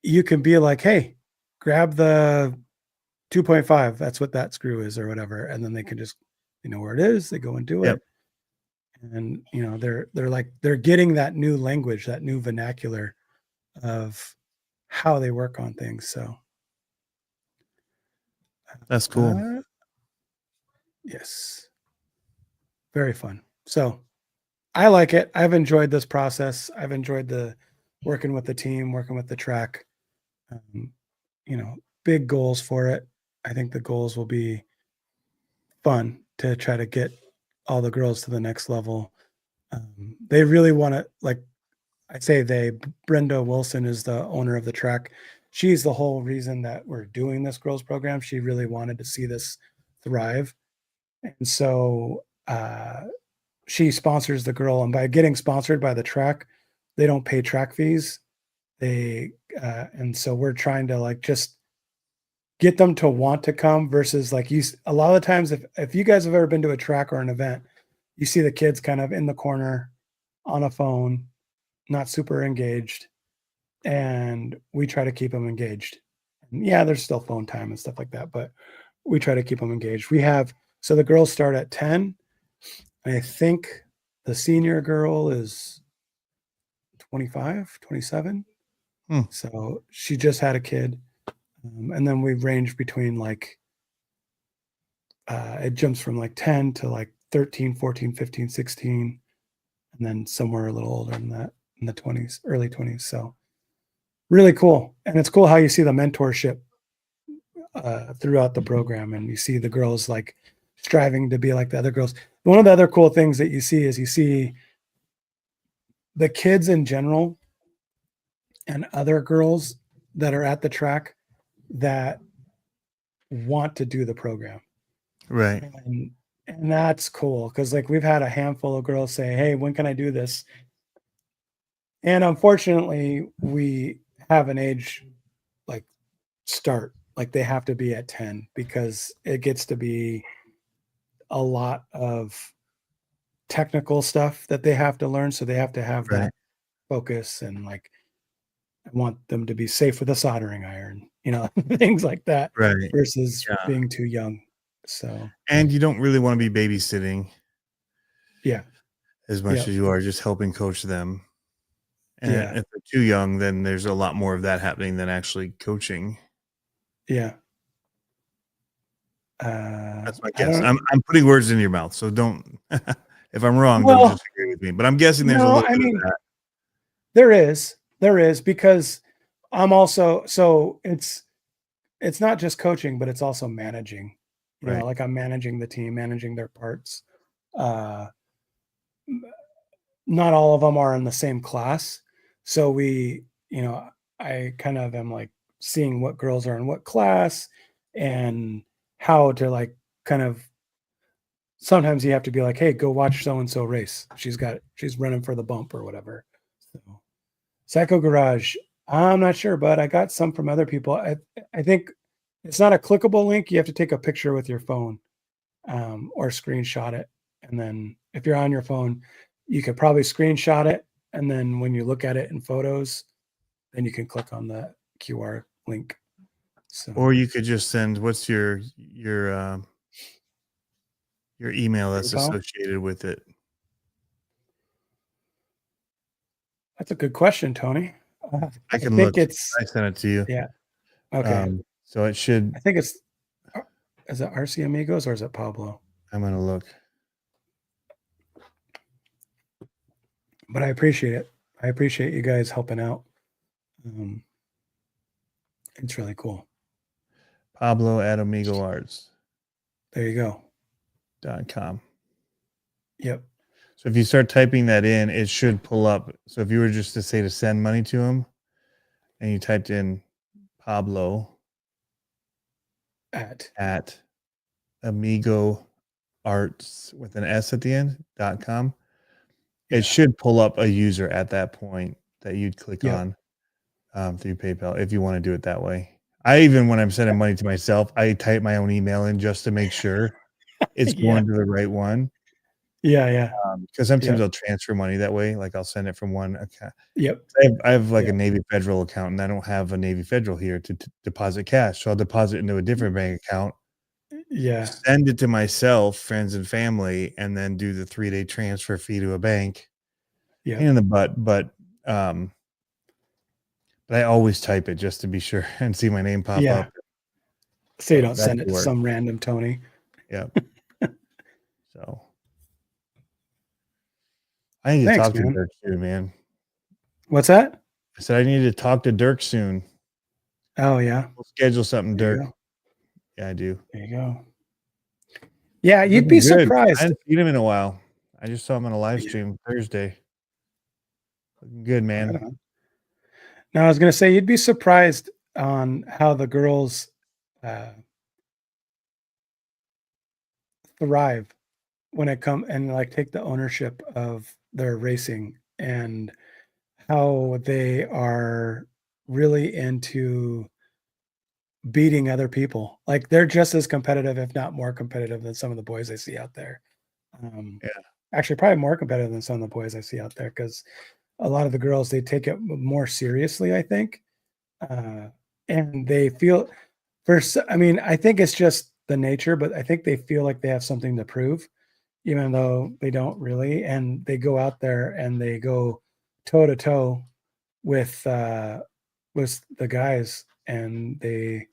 you can be like, hey, grab the 2.5. That's what that screw is or whatever. And then they can just, where it is, they go and do it. And, they're getting that new language, that new vernacular of how they work on things. So
that's cool.
Yes. Very fun. So I like it. I've enjoyed this process. I've enjoyed the working with the team, working with the track. Big goals for it. I think the goals will be fun to try to get all the girls to the next level. They really want to, like I say, Brenda Wilson is the owner of the track. She's the whole reason that we're doing this girls program. She really wanted to see this thrive. And so she sponsors the girl, and by getting sponsored by the track, they don't pay track fees. And so we're trying to like just get them to want to come versus like a lot of the times, if you guys have ever been to a track or an event, you see the kids kind of in the corner on a phone, not super engaged. And we try to keep them engaged. And yeah, there's still phone time and stuff like that, but we try to keep them engaged. So the girls start at 10. I think the senior girl is 25, 27. So she just had a kid. And then we range between like, it jumps from like 10 to like 13, 14, 15, 16. And then somewhere a little older than that in the 20s, early 20s. So really cool. And it's cool how you see the mentorship throughout the program. And you see the girls like striving to be like the other girls. One of the other cool things that you see the kids in general and other girls that are at the track that want to do the program.
Right.
And that's cool. Cause like we've had a handful of girls say, hey, when can I do this? And unfortunately we have an age like start, like they have to be at 10 because it gets to be a lot of technical stuff that they have to learn. So they have to have that focus and like, I want them to be safe with a soldering iron, things like that versus being too young. So,
and you don't really want to be babysitting.
Yeah.
As much as you are just helping coach them. And if they're too young, then there's a lot more of that happening than actually coaching.
Yeah.
That's my guess. I'm putting words in your mouth, so don't. If I'm wrong, don't disagree with me. But I'm guessing there's a little bit of that.
There is because I'm also it's not just coaching, but it's also managing. Like I'm managing the team, managing their parts. Not all of them are in the same class, so I kind of am like seeing what girls are in what class and how to like kind of. Sometimes you have to be like, hey, go watch so and so race. She's running for the bump or whatever. So, Psycho Garage. I'm not sure, but I got some from other people. I think it's not a clickable link. You have to take a picture with your phone or screenshot it. And then if you're on your phone, you could probably screenshot it. And then when you look at it in photos, then you can click on the QR link. So,
Or you could just send, what's your email that's
PayPal?
associated with it?
That's a good question, Tony.
I can
think
look.
it's
I sent it to you.
yeah. Okay.
So it should.
I think it's is it RC Amigos or is it Pablo?
I'm gonna look.
But I appreciate it. I appreciate you guys helping out. It's really cool.
Pablo at AmigoArts.com.
There you go. Yep.
So if you start typing that in, it should pull up. So if you were just to say to send money to him, and you typed in Pablo at Amigo Arts with an S at the end .com, it should pull up a user at that point that you'd click on through PayPal if you want to do it that way. When I'm sending money to myself, I type my own email in just to make sure it's going to the right one.
Yeah.
Because sometimes I'll transfer money that way. Like I'll send it from one account.
Yep.
I have like a Navy Federal account, and I don't have a Navy Federal here to deposit cash. So I'll deposit into a different bank account.
Yeah.
Send it to myself, friends and family, and then do the 3-day transfer fee to a bank.
Yeah.
In the butt, but I always type it just to be sure and see my name pop up.
So you don't send it to some random Tony.
Yeah. So I need to talk to Dirk soon, man.
What's that?
I said I need to talk to Dirk soon.
Oh yeah.
We'll schedule something, Dirk. Yeah, I do.
There you go. Yeah, you'd be surprised.
I hadn't seen him in a while. I just saw him on a live stream Thursday. Looking good, man.
Now I was gonna say you'd be surprised on how the girls thrive when it comes and like take the ownership of their racing and how they are really into beating other people. Like they're just as competitive, if not more competitive than some of the boys I see out there. Actually probably more competitive than some of the boys I see out there because a lot of the girls, they take it more seriously, I think. And they feel I think it's just the nature, but I think they feel like they have something to prove, even though they don't really. And they go out there and they go toe to toe with the guys, and they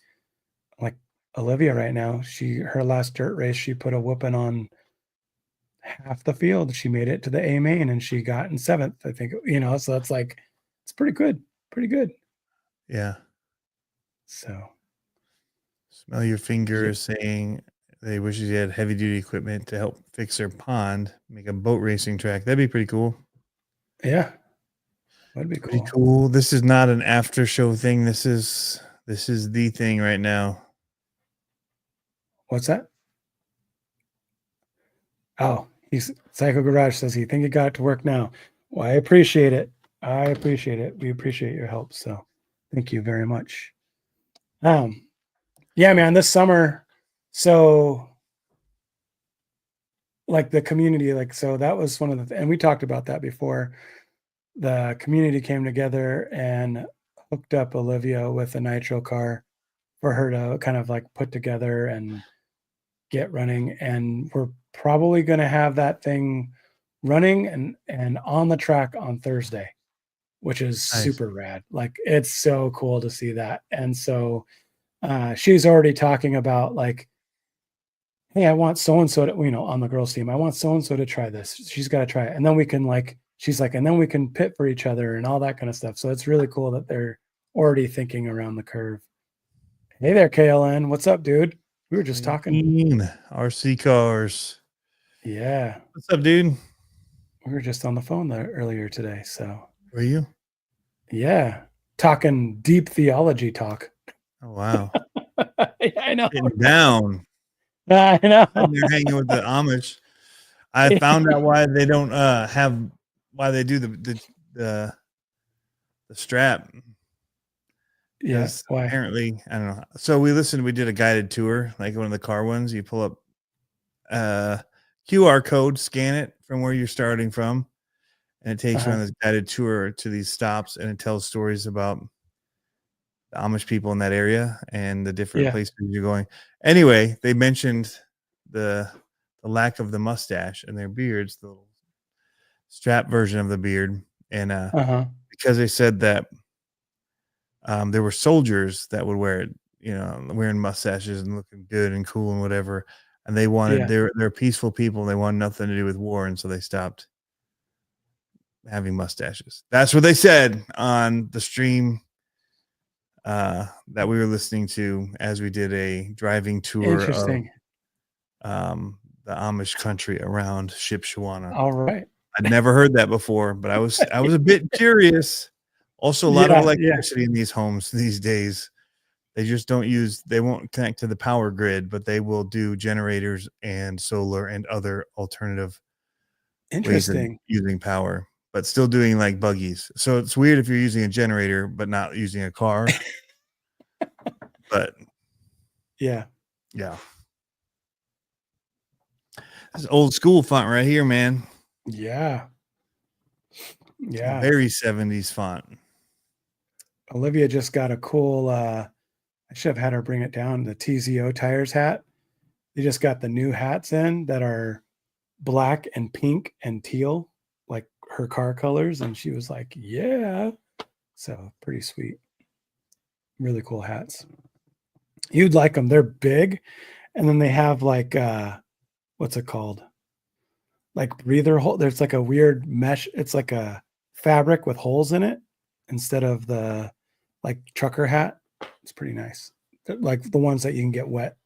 like Olivia right now. Her last dirt race, she put a whooping on half the field. She made it to the A main and she got in 7th, I think, so that's like, it's pretty good.
Yeah.
So
Smell Your Fingers saying they wish they had heavy duty equipment to help fix their pond, make a boat racing track. That'd be pretty cool.
Yeah. That'd be
pretty cool. This is not an after show thing. This is the thing right now.
What's that? Oh, Psycho Garage says he think he got it to work now. Well, I appreciate it. We appreciate your help. So thank you very much. Yeah, man, this summer. So like the community, so that was one of and we talked about that before. The community came together and hooked up Olivia with a nitro car for her to kind of like put together and get running. And we're probably going to have that thing running and on the track on Thursday, which is super rad. Like it's so cool to see that. And so she's already talking about like, hey, I want so-and-so to, on the girls team, I want so-and-so to try this. She's got to try it. And then we can she's like, and then we can pit for each other and all that kind of stuff. So it's really cool that they're already thinking around the curve. Hey there, KLN. What's up, dude? We were just talking.
RC cars.
Yeah.
What's up, dude?
We were just on the phone there earlier today. So
were you?
Yeah. Talking deep theology talk.
Oh, wow.
Yeah, I know.
Getting down.
I know.
They're hanging with the Amish. I found out why they don't why they do the the strap.
Yeah.
Because
Why?
apparently, I don't know. So we did a guided tour, like one of the car ones. You pull up QR code, scan it from where you're starting from, and it takes you on this guided tour to these stops, and it tells stories about the Amish people in that area and the different places you're going. Anyway, they mentioned the lack of the mustache and their beards, the little strap version of the beard, and because they said that there were soldiers that would wear it, wearing mustaches and looking good and cool and whatever, and they wanted they're peaceful people. They wanted nothing to do with war, and so they stopped having mustaches. That's what they said on the stream that we were listening to as we did a driving tour of the Amish country around Shipshewana.
All right.
I'd never heard that before, but I was a bit curious. Also, a lot of electricity in these homes these days. They just they won't connect to the power grid, but they will do generators and solar and other alternative ways of using power, but still doing like buggies. So it's weird if you're using a generator but not using a car. But yeah. This is old school font right here, man.
Yeah.
Very 70s font.
Olivia just got a cool I should have had her bring it down, the TZO Tires hat. They just got the new hats in that are black and pink and teal, like her car colors, and she was like, yeah. So pretty sweet. Really cool hats. You'd like them. They're big, and then they have like what's it called? Like breather hole. There's like a weird mesh. It's like a fabric with holes in it instead of the like trucker hat. It's pretty nice. Like the ones that you can get wet.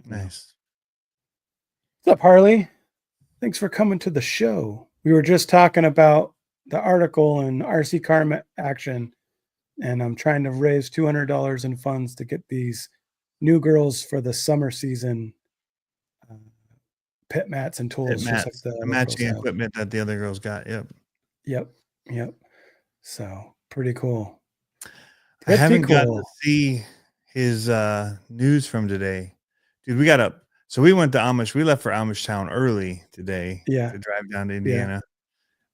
Nice.
What's up, Harley? Thanks for coming to the show. We were just talking about the article in RC Car Action, and I'm trying to raise $200 in funds to get these new girls for the summer season pit mats and tools. Just like the
matching equipment that the other girls got.
Yep. So pretty cool.
I haven't got to see his news from today. Dude, we got up. So we went to Amish. We left for Amish Town early today to drive down to Indiana.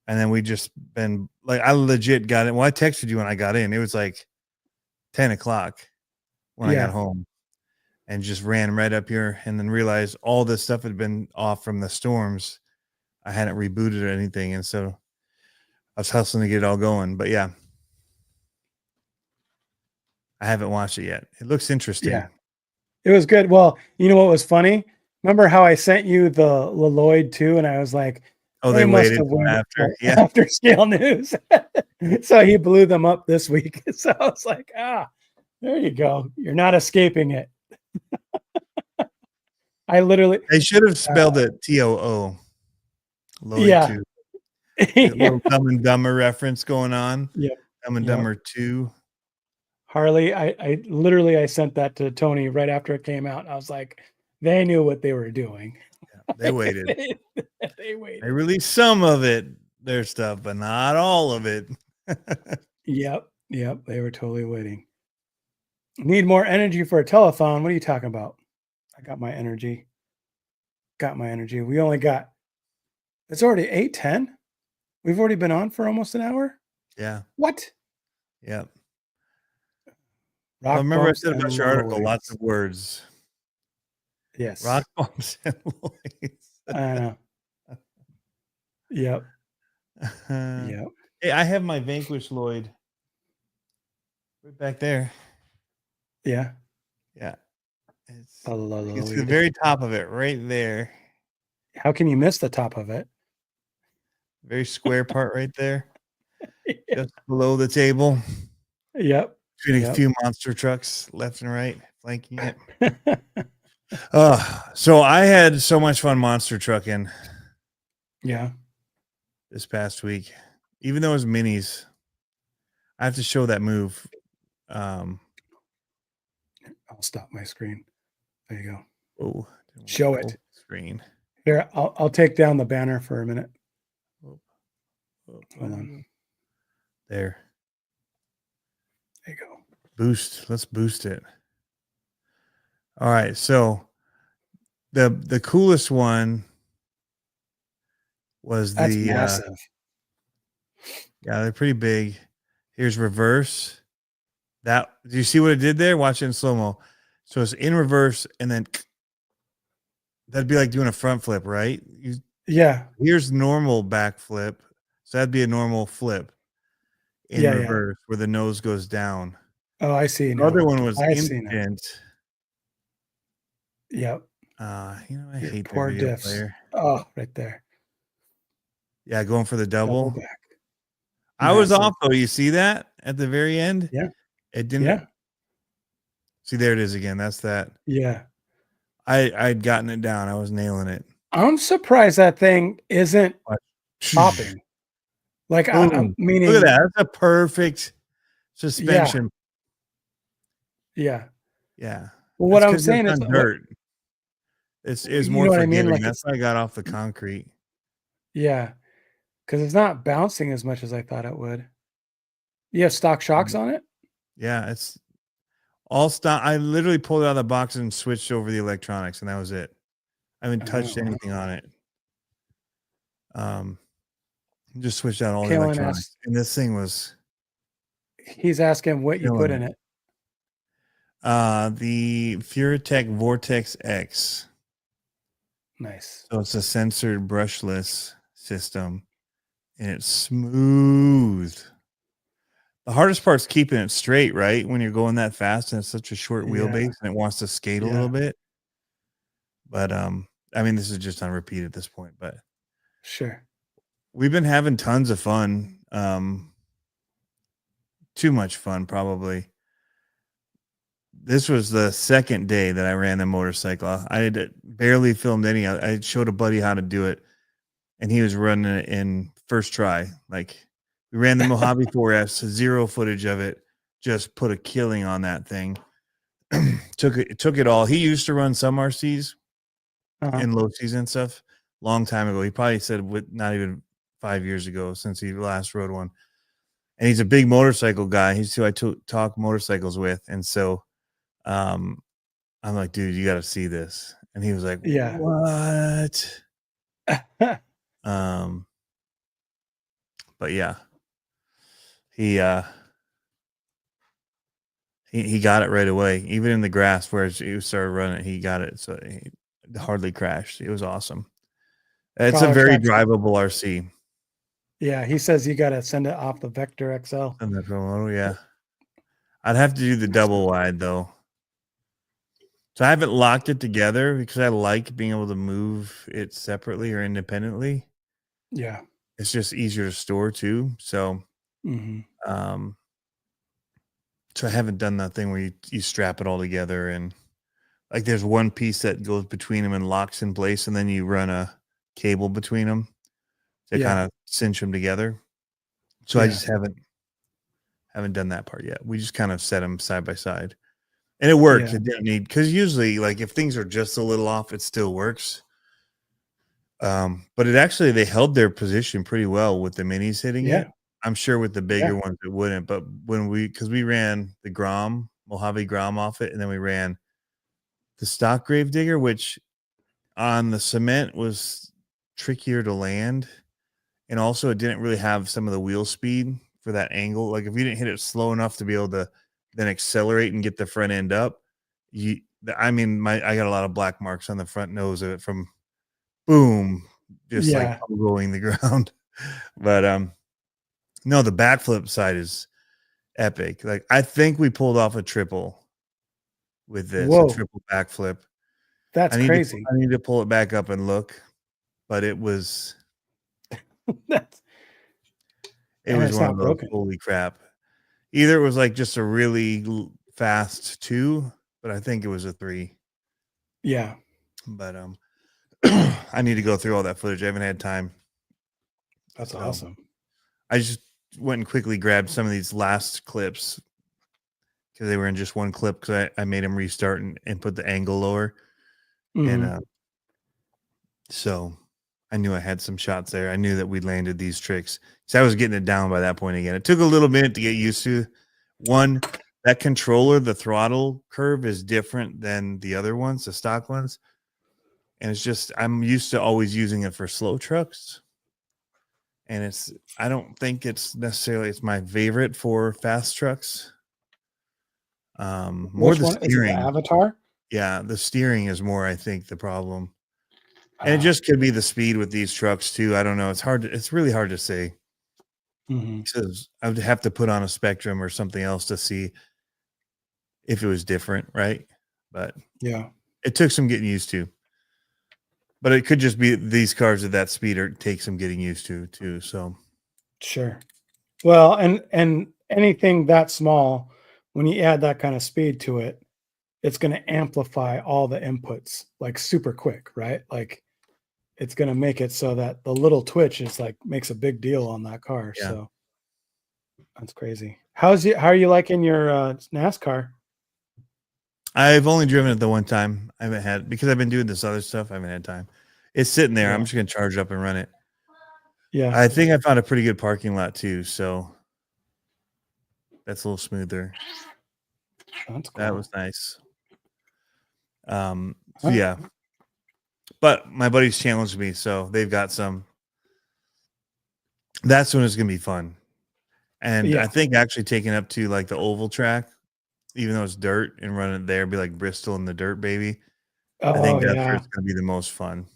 And then we just been like, I legit got it. Well, I texted you when I got in. It was like 10 o'clock when I got home, and just ran right up here, and then realized all this stuff had been off from the storms. I hadn't rebooted or anything. And so I was hustling to get it all going. But yeah, I haven't watched it yet. It looks interesting.
Yeah, it was good. Well, you know what was funny? Remember how I sent you the Lloyd too? And I was like,
oh, they waited
after Scale News. So he blew them up this week. So I was like, there you go. You're not escaping it. They
should have spelled it TOO. Lloyd 2. A little Dumb and Dumber reference going on.
Yeah.
Dumb and Dumber 2.
Harley, I sent that to Tony right after it came out. I was like, they knew what they were doing.
Yeah, they waited.
They waited.
They released some of their stuff, but not all of it.
Yep. They were totally waiting. Need more energy for a telethon. What are you talking about? I got my energy. We only got, it's already 8:10. We've already been on for almost an hour.
Yeah.
What?
Yep. Well, remember I said about your article, lots of words.
Yes.
Rock bumps and Lloyds.
I know. Yep. Yep.
Hey, I have my Vanquish Lloyd right back there.
Yeah.
It's the very top of it, right there.
How can you miss the top of it?
Very square part right there. Just below the table.
Yep.
Between a few monster trucks left and right, flanking it. So I had so much fun monster trucking.
Yeah.
This past week. Even though it was minis, I have to show that move.
I'll stop my screen. There you go.
Oh,
show it.
Screen.
Here, I'll take down the banner for a minute. Hold on.
There. boost it. All right, so the coolest one was
That's
the
massive.
yeah, they're pretty big. Here's reverse. Do you see what it did there? Watch it in slow-mo. So it's in reverse, and then that'd be like doing a front flip, right?
Yeah.
Here's normal back flip. So that'd be a normal flip in
Yeah.
reverse where the nose goes down.
Oh, I see
The
now.
other one was
I see now.
instant.
Yep.
I
Your
hate the
poor
video
diffs.
player.
Oh, right there.
Yeah, going for the double.
Double back.
I was
Massive.
off though. You see that at the very end?
Yeah.
It didn't.
Yeah.
See, there it is again. That's that.
Yeah.
I'd gotten it down. I was nailing it.
I'm surprised that thing isn't popping. Like,
Boom.
meaning,
Look at that. That's a perfect suspension.
Yeah.
Yeah.
Well, what I'm
'cause
saying
it's
is,
on dirt. It's
you
more
know what I mean?
forgiving.
Like,
That's why I got off the concrete.
yeah, because it's not bouncing as much as I thought it would. You have stock shocks on it?
Yeah, it's all stock. I literally pulled it out of the box and switched over the electronics, and that was it. I haven't touched
Oh,
anything on it. Just switched out all the
Kalen
electronics,
asked,
and this thing was
he's asking what you
killing
put
it.
in it.
The Furatech Vortex X.
Nice.
So it's a censored brushless system, and it's smooth. The hardest part's keeping it straight, right? When you're going that fast and it's such a short
Yeah.
wheelbase and it wants to skate a
Yeah.
little bit. But I mean, this is just on repeat at this point, but
Sure.
we've been having tons of fun. Too much fun, probably. This was the second day that I ran the motorcycle. I had barely filmed any. I showed a buddy how to do it, and he was running it in first try. Like, we ran the Mojave 4S, zero footage of it, just put a killing on that thing. took it all. He used to run some RCs in low season stuff long time ago. He probably said not even 5 years ago since he last rode one. And he's a big motorcycle guy. He's who I talk motorcycles with. And so I'm like, dude, you got to see this. And he was like,
Yeah.
what? But yeah, he got it right away. Even in the grass where he started running, he got it. So he hardly crashed. It was awesome. It's a very drivable RC.
Yeah, he says you got to send it off the Vector XL.
Oh yeah, I'd have to do the double wide though. So I haven't locked it together because I like being able to move it separately or independently.
Yeah,
it's just easier to store too. So, so I haven't done that thing where you strap it all together and like there's one piece that goes between them and locks in place, and then you run a cable between them to kind of cinch them together. So I just haven't done that part yet. We just kind of set them side by side, and it works. It didn't need, because usually like if things are just a little off, it still works. But they held their position pretty well with the minis hitting it. I'm sure with the bigger ones it wouldn't, but because we ran the Mojave Grom off it, and then we ran the stock Gravedigger, which on the cement was trickier to land, and also it didn't really have some of the wheel speed for that angle. Like if you didn't hit it slow enough to be able to then accelerate and get the front end up, I got a lot of black marks on the front nose of it from boom, just like rolling the ground. But no, the backflip side is epic. Like I think we pulled off a triple with this, a triple backflip.
That's crazy.
I need to pull it back up and look, but it was one of those, holy crap. Either it was like just a really fast 2, but I think it was a 3.
Yeah.
But I need to go through all that footage. I haven't had time.
That's awesome.
I just went and quickly grabbed some of these last clips because they were in just one clip, because I made them restart and put the angle lower. And so I knew I had some shots there. I knew that we landed these tricks. So I was getting it down by that point again. It took a little minute to get used to. One, that controller, the throttle curve is different than the other ones, the stock ones. And it's just, I'm used to always using it for slow trucks. And I don't think it's my favorite for fast trucks. More
Which
the
one is it? The
steering.
Avatar?
Yeah, the steering is more, I think, the problem. And it just could be the speed with these trucks too. I don't know. It's really hard to say. Because I would have to put on a Spectrum or something else to see if it was different, right? But
yeah,
it took some getting used to. But it could just be these cars at that speed take some getting used to too. So
sure. Well, and anything that small, when you add that kind of speed to it, it's going to amplify all the inputs like super quick, right? Like it's going to make it so that the little twitch is like makes a big deal on that car.
yeah.
So that's crazy. How are you liking your NASCAR?
I've only driven it the one time. I haven't had, because I've been doing this other stuff. I haven't had time. It's sitting there.
Yeah.
I'm just going to charge it up and run it.
Yeah.
I think I found a pretty good parking lot too. So that's a little smoother.
That's cool.
That was nice. So yeah. But my buddies challenged me, so they've got some. That's when it's going to be fun. And I think actually taking up to like the oval track, even though it's dirt, and running it there, be like Bristol in the dirt, baby. I think that's where it's going to be the most fun.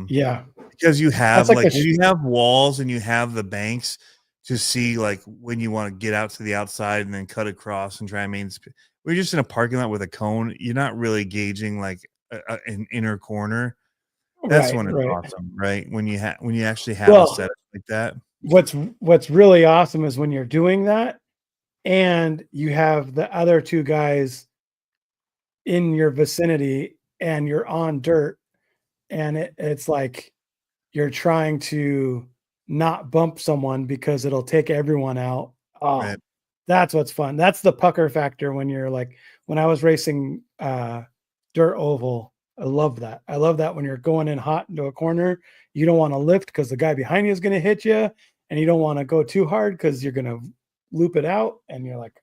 Yeah,
because you have
like
when you have walls and you have the banks to see like when you want to get out to the outside and then cut across and try and we're just in a parking lot with a cone. You're not really gauging like an inner corner. That's when it's awesome, right? When you actually have a setup like that.
What's really awesome is when you're doing that and you have the other two guys in your vicinity and you're on dirt and it's like you're trying to not bump someone because it'll take everyone out. Oh, right. That's what's fun. That's the pucker factor when you're like, when I was racing dirt oval, I love that. I love that when you're going in hot into a corner, you don't want to lift because the guy behind you is going to hit you, and you don't want to go too hard because you're going to loop it out, and you're like,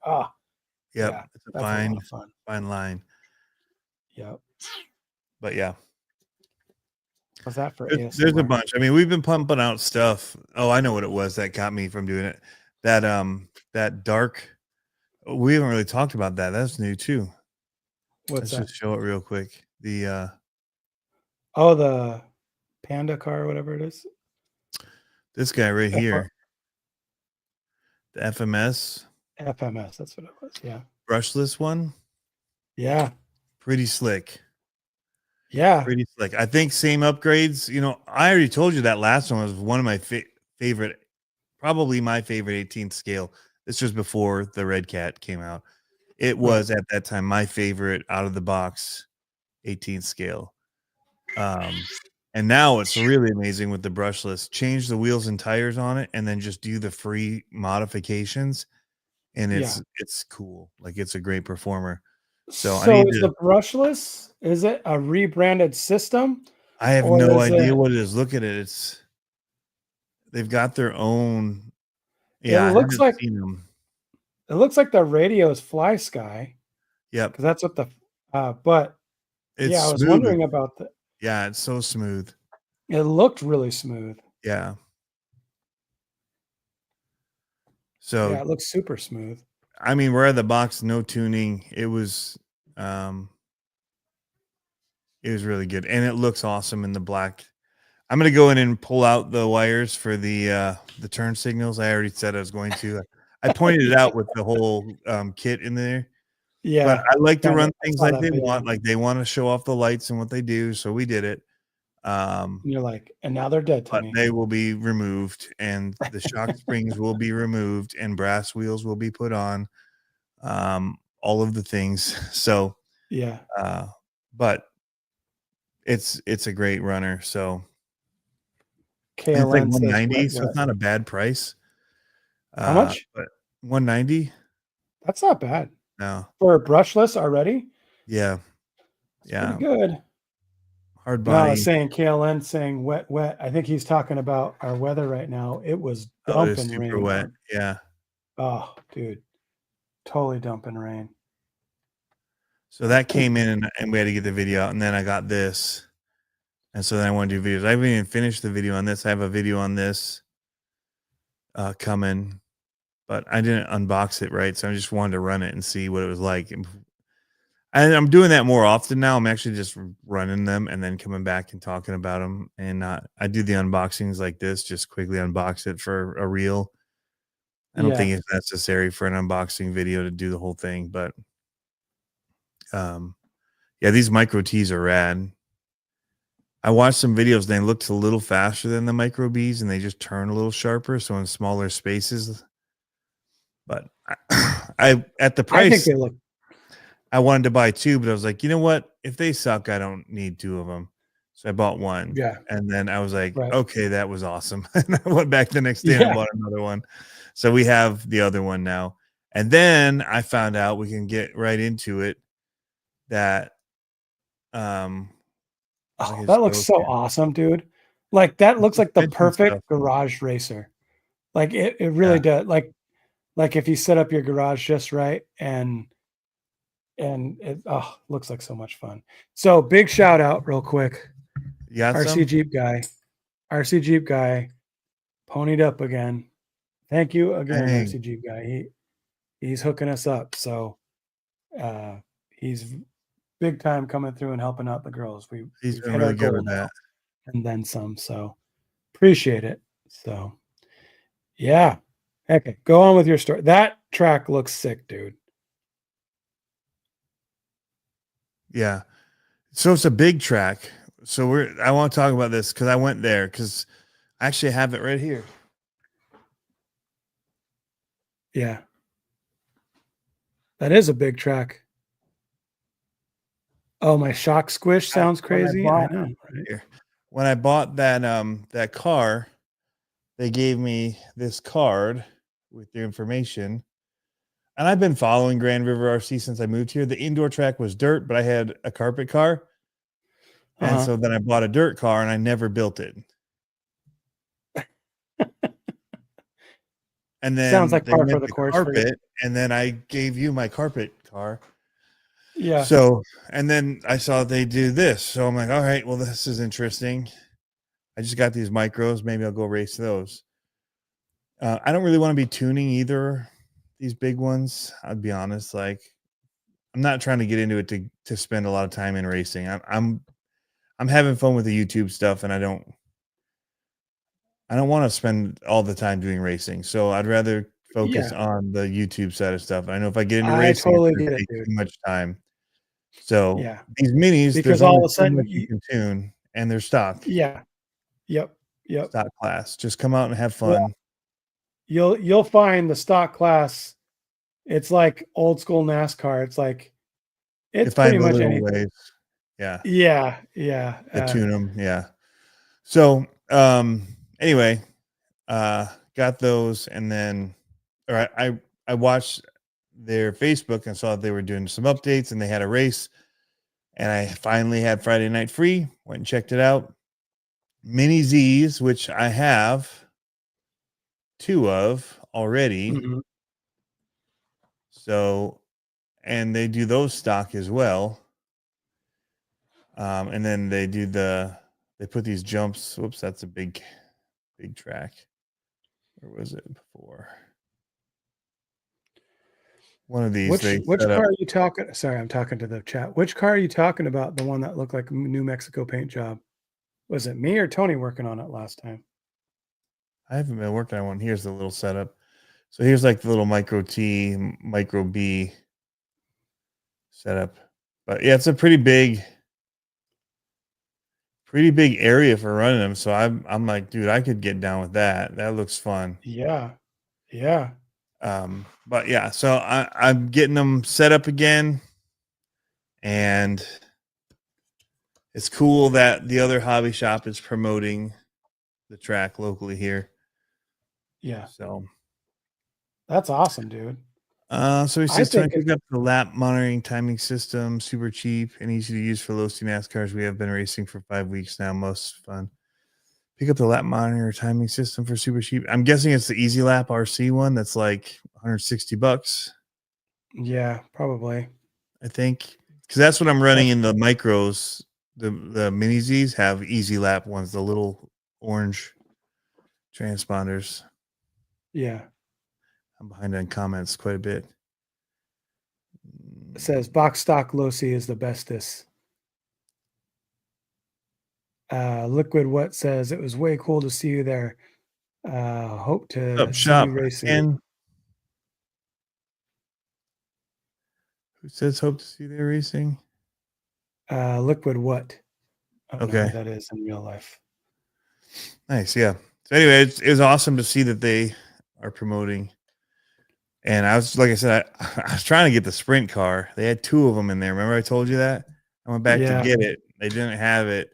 yeah, it's a fine line.
Yep.
But yeah.
How's that for
ASMR? There's a bunch. I mean, we've been pumping out stuff. Oh, I know what it was that got me from doing it. That dark. We haven't really talked about that. That's new too. Let's just show it real quick. The
the Panda car, or whatever it is.
This guy right here. The FMS.
FMS, that's what it was. Yeah.
Brushless one.
Yeah.
Pretty slick.
Yeah.
Pretty slick. I think same upgrades. You know, I already told you that last one was one of my favorite, probably my favorite 18th scale. This was before the Red Cat came out. It was at that time my favorite out of the box 18th scale. And now it's really amazing with the brushless. Change the wheels and tires on it, and then just do the free modifications, and it's cool. Like, it's a great performer. So is
the brushless, is it a rebranded system?
I have no idea what it is. Look at it. They've got their own. Yeah,
it looks like
them.
It looks like the radio is Fly Sky.
Yep,
because that's what the but
it's
I was
smooth.
wondering about that.
Yeah, it's so smooth.
It looked really smooth.
Yeah. So
yeah, it looks super smooth.
I mean, we're at the box, no tuning. It was really good, and it looks awesome in the black. I'm gonna go in and pull out the wires for the turn signals. I already said I was going to. I pointed it out with the whole kit in there.
Yeah,
but I like to run things like they want. Like, they want to show off the lights and what they do, so we did it.
You're like, and now they're dead, Tony.
But they will be removed, and the shock springs will be removed, and brass wheels will be put on. All of the things. So
yeah.
But it's a great runner. So
it's
like 190, so it's not a bad price.
How much?
But 190.
That's not bad.
No.
For a brushless already?
Yeah.
It's pretty good.
Hard body.
No, I was saying KLN saying wet. I think he's talking about our weather right now. It was dumping rain.
Super wet. Yeah.
Oh, dude. totally dumping rain.
So that came in and we had to get the video out, and then I got this. And so then I want to do videos. I haven't even finished the video on this. I have a video on this coming, but I didn't unbox it right. So I just wanted to run it and see what it was like. And I'm doing that more often now. I'm actually just running them and then coming back and talking about them. And I do the unboxings like this, just quickly unbox it for a reel. I don't think it's necessary for an unboxing video to do the whole thing, but yeah, these micro T's are rad. I watched some videos and they looked a little faster than the micro B's and they just turn a little sharper. So in smaller spaces, but I at the price,
I think they look.
I wanted to buy 2, but I was like, you know what? If they suck, I don't need 2 of them. So I bought 1.
Yeah.
And then I was like,
Right.
okay, that was awesome. And I went back the next day and bought another one. So we have the other one now. And then I found out, we can get right into it, that
oh, that looks so awesome, dude. Like that looks like the perfect garage racer. Like it really does. Like if you set up your garage just right and it looks like so much fun. So big shout out real quick. RC Jeep guy ponied up again. Thank you again, RC Jeep guy. He's hooking us up. So he's big time coming through and helping out the girls.
He's been really good with that.
And then some. So appreciate it. So yeah. Okay. Go on with your story. That track looks sick, dude.
Yeah. So it's a big track. So I want to talk about this because I went there because I actually have it right here.
Yeah. That is a big track. Oh, my shock squish sounds crazy. I know. Right?
When I bought that car, they gave me this card with the information. And I've been following Grand River RC since I moved here. The indoor track was dirt, but I had a carpet car. And so then I bought a dirt car and I never built it. And then
sounds like par for the course
carpet, and then I gave you my carpet car.
Yeah.
So, and then I saw they do this. So I'm like, all right, well, this is interesting. I just got these micros. Maybe I'll go race those. I don't really want to be tuning either these big ones. I'll be honest. Like, I'm not trying to get into it to spend a lot of time in racing. I'm having fun with the YouTube stuff, and I don't want to spend all the time doing racing. So I'd rather focus on the YouTube side of stuff. I know if I get into racing,
totally
it's
get it,
take
dude.
too much time. So
yeah,
these minis,
because all of a sudden
you can tune, and they're stock.
Yeah. Yep.
Stock class. Just come out and have fun.
Well, you'll find the stock class. It's like old school NASCAR. It's like it's pretty much anything.
Ways.
Yeah.
To tune them. Yeah. So anyway, got those, and then I watched their Facebook and saw they were doing some updates, and they had a race, and I finally had Friday night free. Went and checked it out. Mini Z's, which I have 2 of already.
Mm-hmm.
So, and they do those stock as well. And then they do they put these jumps. Whoops, that's a big track. Where was it before? One of these.
Which car are you talking? Sorry, I'm talking to the chat. Which car are you talking about? The one that looked like a New Mexico paint job? Was it me or Tony working on it last time?
I haven't been working on one. Here's the little setup. So here's like the little micro T, micro B setup. But yeah, it's a pretty big area for running them. So I'm like, dude, I could get down with that. That looks fun.
Yeah.
But yeah, so I'm getting them set up again, and it's cool that the other hobby shop is promoting the track locally here.
Yeah.
So
that's awesome, dude.
So he says trying to pick up the lap monitoring timing system, super cheap and easy to use for low C NASCARs. We have been racing for 5 weeks now. Most fun. Pick up the lap monitor timing system for super cheap. I'm guessing it's the Easy Lap RC one that's like $160.
Yeah, probably.
I think because that's what I'm running in the micros. The mini Z's have easy lap ones, the little orange transponders.
Yeah.
I'm behind on comments quite a bit.
It says box stock Losi is the bestest. Liquid What says it was way cool to see you there. Hope to
Up
see you
shop,
racing.
Ken. Who says hope to see you there racing?
Liquid What? I don't know
Okay.
who that is in real life.
Nice, yeah. So anyway, it was awesome to see that they are promoting. And I was, like I said, I was trying to get the sprint car. They had 2 of them in there. Remember I told you that? I went back to
Yeah.
get it. They didn't have it.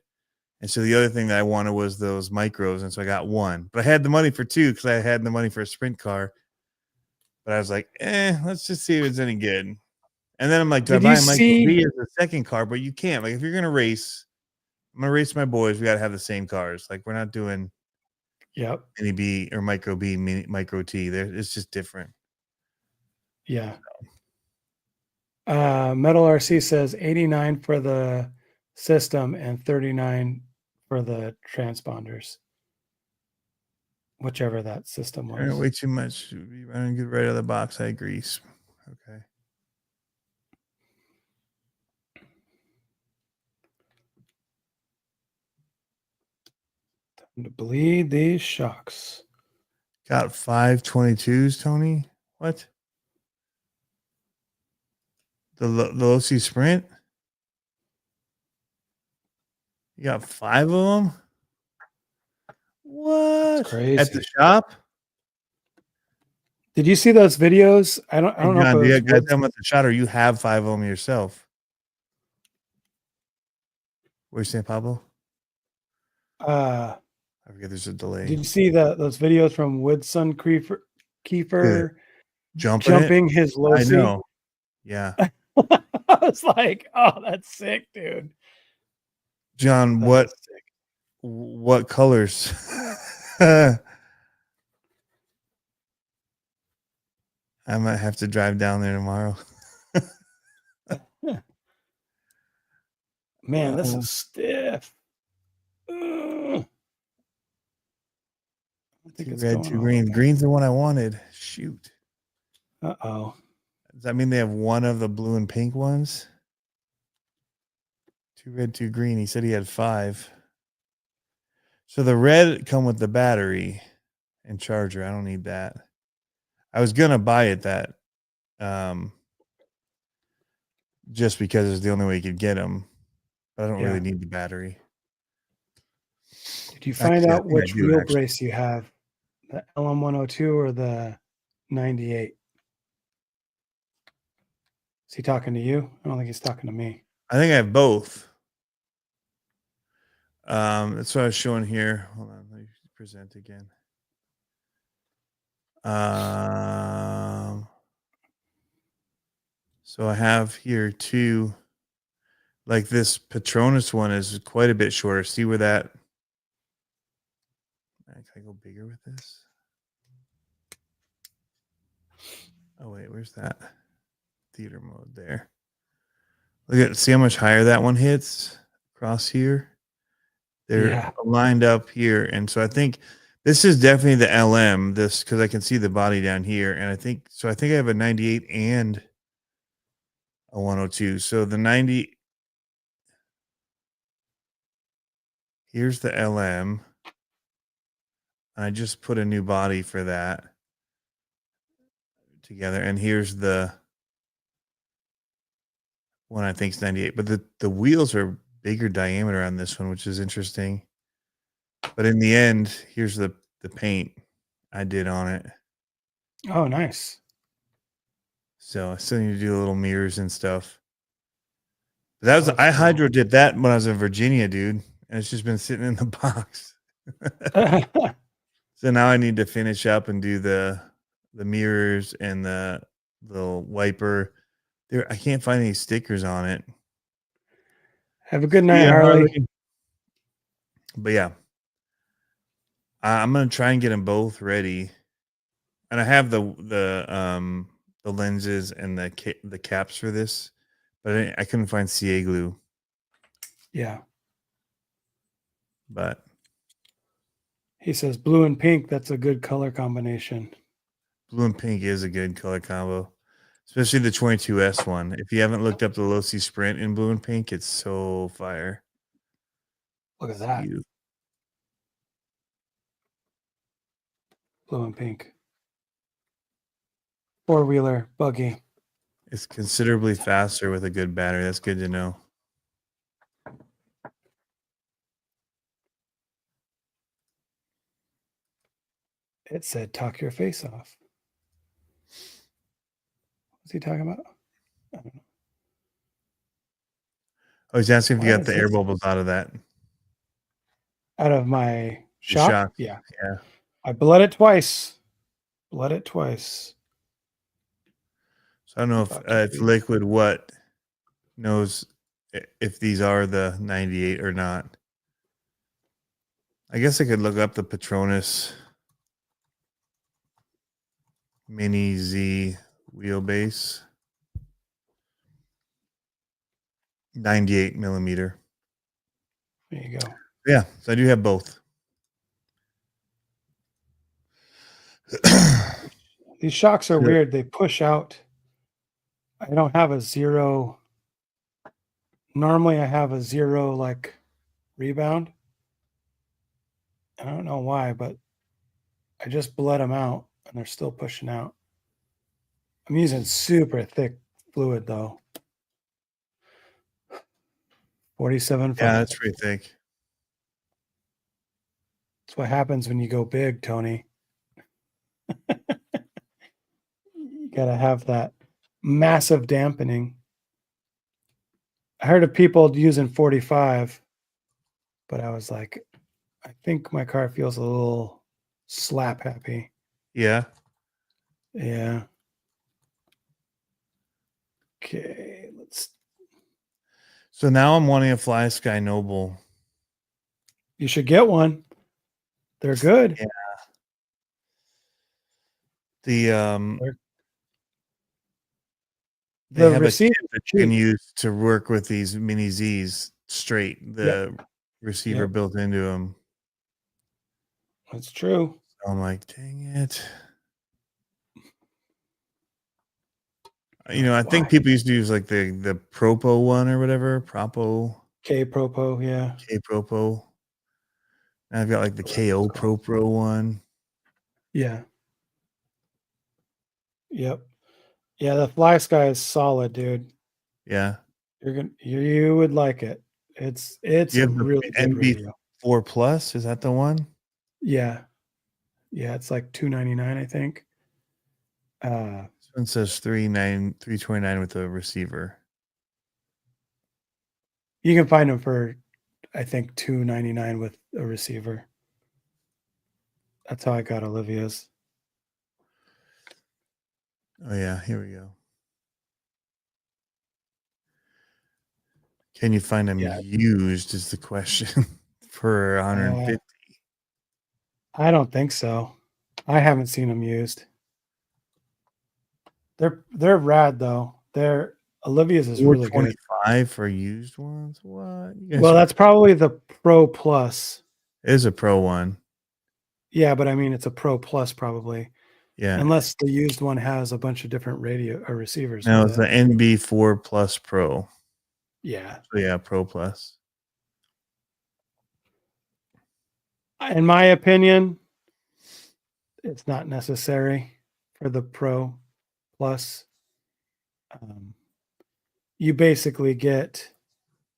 And so the other thing that I wanted was those micros. And so I got 1. But I had the money for 2 because I had the money for a sprint car. But I was like, let's just see if it's any good. And then I'm like, do I
Did
buy
you
a micro
see?
B as the second car? But you can't. Like, if you're going to race, I'm going to race my boys. We got to have the same cars. Like, we're not doing
Yep.
mini B or micro B, micro T. It's just different.
Yeah. Metal RC says 89 for the system and 39 for the transponders. Whichever that system was.
Way too much. Be running good right out of the box. I agree. Okay.
Time to bleed these shocks.
Got 522s, Tony. What? The OC Sprint? You got 5 of them? What?
That's crazy.
At the shop?
Did you see those videos? I don't know
John,
if
do
it
you
was
guys them at the shop or you have 5 of them yourself? What are you saying, Pablo? I forget there's a delay.
Did you see those videos from Woodson Kiefer
Jumping
his
I
Losi?
know. Yeah.
I was like, oh, that's sick, dude.
John,
That is sick.
what colors? I might have to drive down there tomorrow.
Man, this is stiff. I think
2
it's
red,
going
2
all
green.
the way.
Green's the one I wanted. Shoot.
Uh-oh.
Does that mean they have 1 of the blue and pink ones? 2 red, 2 green. He said he had 5. So the red come with the battery and charger. I don't need that. I was gonna buy it that just because it's the only way you could get them. But I don't really need the battery.
Did you find
Actually, I
out
think I
which
do,
wheel
actually.
brace you have? The LM102 or the 98? Is he talking to you? I don't think he's talking to me.
I think I have both. That's what I was showing here. Hold on, let me present again. So I have here 2. Like this Patronus one is quite a bit shorter. See where that? Can I go bigger with this? Oh wait, where's that? Theater mode there. Look at, see how much higher that one hits across here. They're lined up here, and so I think this is definitely the LM. This because I can see the body down here, and I think so. I think I have a 98 and a 102. So the 90. Here's the LM. I just put a new body for that together, and here's the one I think is 98. But the wheels are bigger diameter on this one, which is interesting. But in the end, here's the paint I did on it.
Oh, nice.
So I still need to do little mirrors and stuff. But that was I hydro did that when I was in Virginia, dude, and it's just been sitting in the box. So now I need to finish up and do the mirrors and the little wiper. There, I can't find any stickers on it.
Have a good night, Harley.
But yeah, I'm gonna try and get them both ready, and I have the the lenses and the caps for this, but I couldn't find CA glue.
Yeah.
But
He says blue and pink. That's a good color combination.
blue and pink is a good color combo, especially the 22S one. If you haven't looked up the Low C Sprint in blue and pink, it's so fire.
Look at that.
You.
Blue and pink. 4-wheeler buggy.
It's considerably faster with a good battery. That's good to know.
It said talk your face off. What's he talking about? I don't know.
I was asking if you
Why
got
is
the air
this-
bubbles out of that.
Out of my shock?
shock.
Yeah.
Yeah.
I bled it twice. Bled it twice.
So I don't know if Liquid What knows if these are the 98 or not. I guess I could look up the Patronus Mini Z wheelbase. 98 millimeter.
There you go.
Yeah, so I do have both.
These shocks are
Yeah.
weird. They push out. I don't have a zero. Normally I have a zero like rebound. I don't know why, but I just bled them out and they're still pushing out. I'm using super thick fluid though. 47.5.
Yeah, that's pretty thick.
That's what happens when you go big, Tony. You gotta have that massive dampening. I heard of people using 45, but I was like, I think my car feels a little slap happy.
Yeah.
Yeah. Okay, let's.
So now I'm wanting a Fly Sky Noble.
You should get one. They're good.
Yeah. They
The
have
receiver
a kit that you can use to work with these Mini Zs straight. The receiver
Yep.
built into them.
That's true.
So I'm like, dang it. I think
Why?
people used to use like the Propo one or whatever. Propo.
K-Propo, yeah.
K-Propo. And I've got like the KO Pro one.
Yeah. Yep. Yeah, the Fly Sky is solid, dude.
Yeah.
You would like it. It's
You
a
have the
really good radio.
NB4 Plus. Is that the one?
Yeah. Yeah, it's like $299, I think.
This one says $329 with a receiver.
You can find them for, I think, $299 with a receiver. That's how I got Olivia's.
Oh yeah, here we go. Can you find them used is the question for 150?
I don't think so. I haven't seen them used. They're rad though. Olivia's is really good.
$425 for used ones. What?
Well, that's probably the Pro Plus.
It is a Pro one.
Yeah, but I mean it's a Pro Plus probably.
Yeah.
Unless the used one has a bunch of different radio or receivers.
No, it's the NB4 Plus Pro.
Yeah.
So yeah, Pro Plus.
In my opinion, it's not necessary for the Pro Plus. You basically get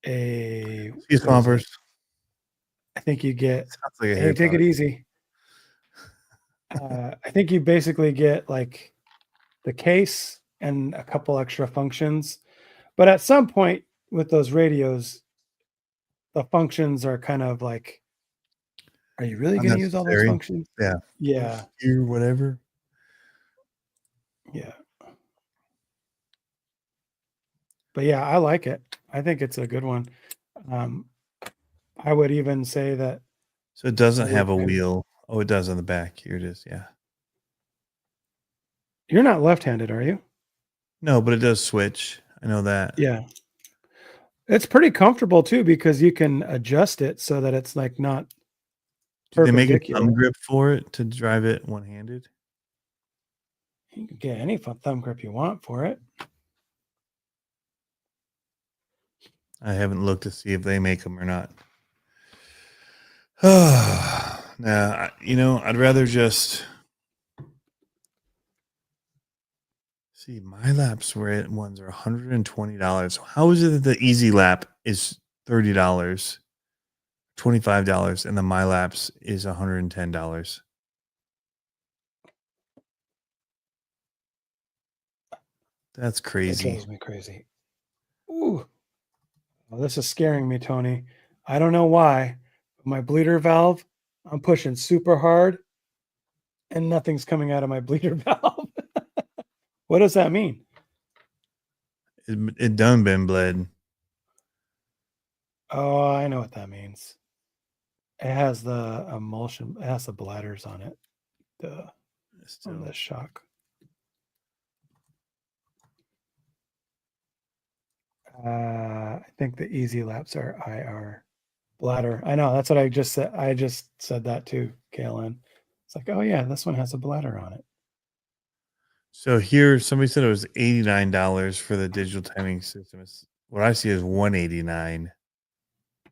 a.
These bumpers.
I think you get.
Sounds like a
Hey, take it easy. I think you basically get like the case and a couple extra functions, but at some point with those radios, the functions are kind of like, are you really going to use all those functions?
Yeah.
Yeah.
Or whatever.
Yeah. But yeah, I like it. I think it's a good one. I would even say that.
So it doesn't have a wheel. Oh, it does on the back. Here it is. Yeah.
You're not left-handed, are you?
No, but it does switch. I know that.
Yeah. It's pretty comfortable too because you can adjust it so that it's like not
Did they make a thumb
perpendicular.
grip for it to drive it one-handed?
You can get any thumb grip you want for it.
I haven't looked to see if they make them or not. Nah, I'd rather just see. My laps ones are $120. How is it that the Easy Lap is $30, $25, and the My Laps is $110? That's
That
crazy.
drives me crazy. Ooh. Well, this is scaring me, Tony. I don't know why, but my bleeder valve, I'm pushing super hard and nothing's coming out of my bleeder valve. What does that mean?
It done been bled.
Oh, I know what that means. It has the emulsion, it has the bladders on it. The on the shock. I think the easy laps are IR bladder. I know that's what I just said. I just said that too, Kaylin. It's like, oh yeah, this one has a bladder on it.
So here, somebody said it was $89 for the digital timing system. What I see is $189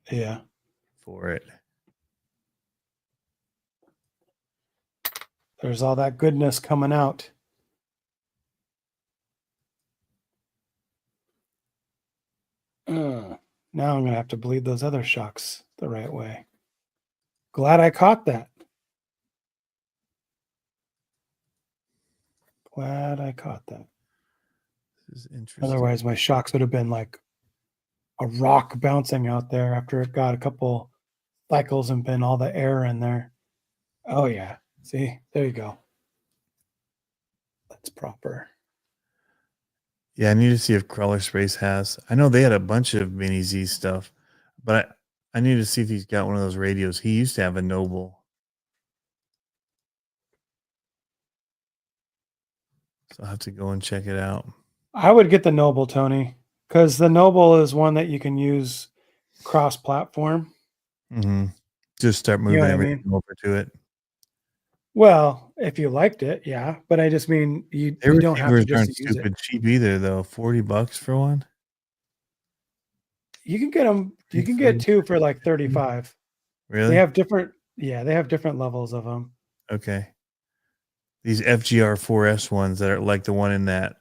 Yeah.
for it.
There's all that goodness coming out. Now I'm going to have to bleed those other shocks the right way. Glad I caught that. Glad I caught that.
This is interesting.
Otherwise, my shocks would have been like a rock bouncing out there after it got a couple cycles and been all the air in there. Oh, yeah. See, there you go. That's proper.
Yeah, I need to see if Crawler Space has. I know they had a bunch of Mini Z stuff, but I need to see if he's got one of those radios. He used to have a Noble. So I'll have to go and check it out.
I would get the Noble, Tony, because the Noble is one that you can use cross-platform.
Mm-hmm. Just start moving everything over to it.
Well, if you liked it, yeah. But I just mean you don't have to just use
stupid
it.
cheap either, though. $40 for one.
You can get them. You can get two for like 35.
Really?
They have different. Yeah, they have different levels of them.
Okay. These FGR 4S ones that are like the one in that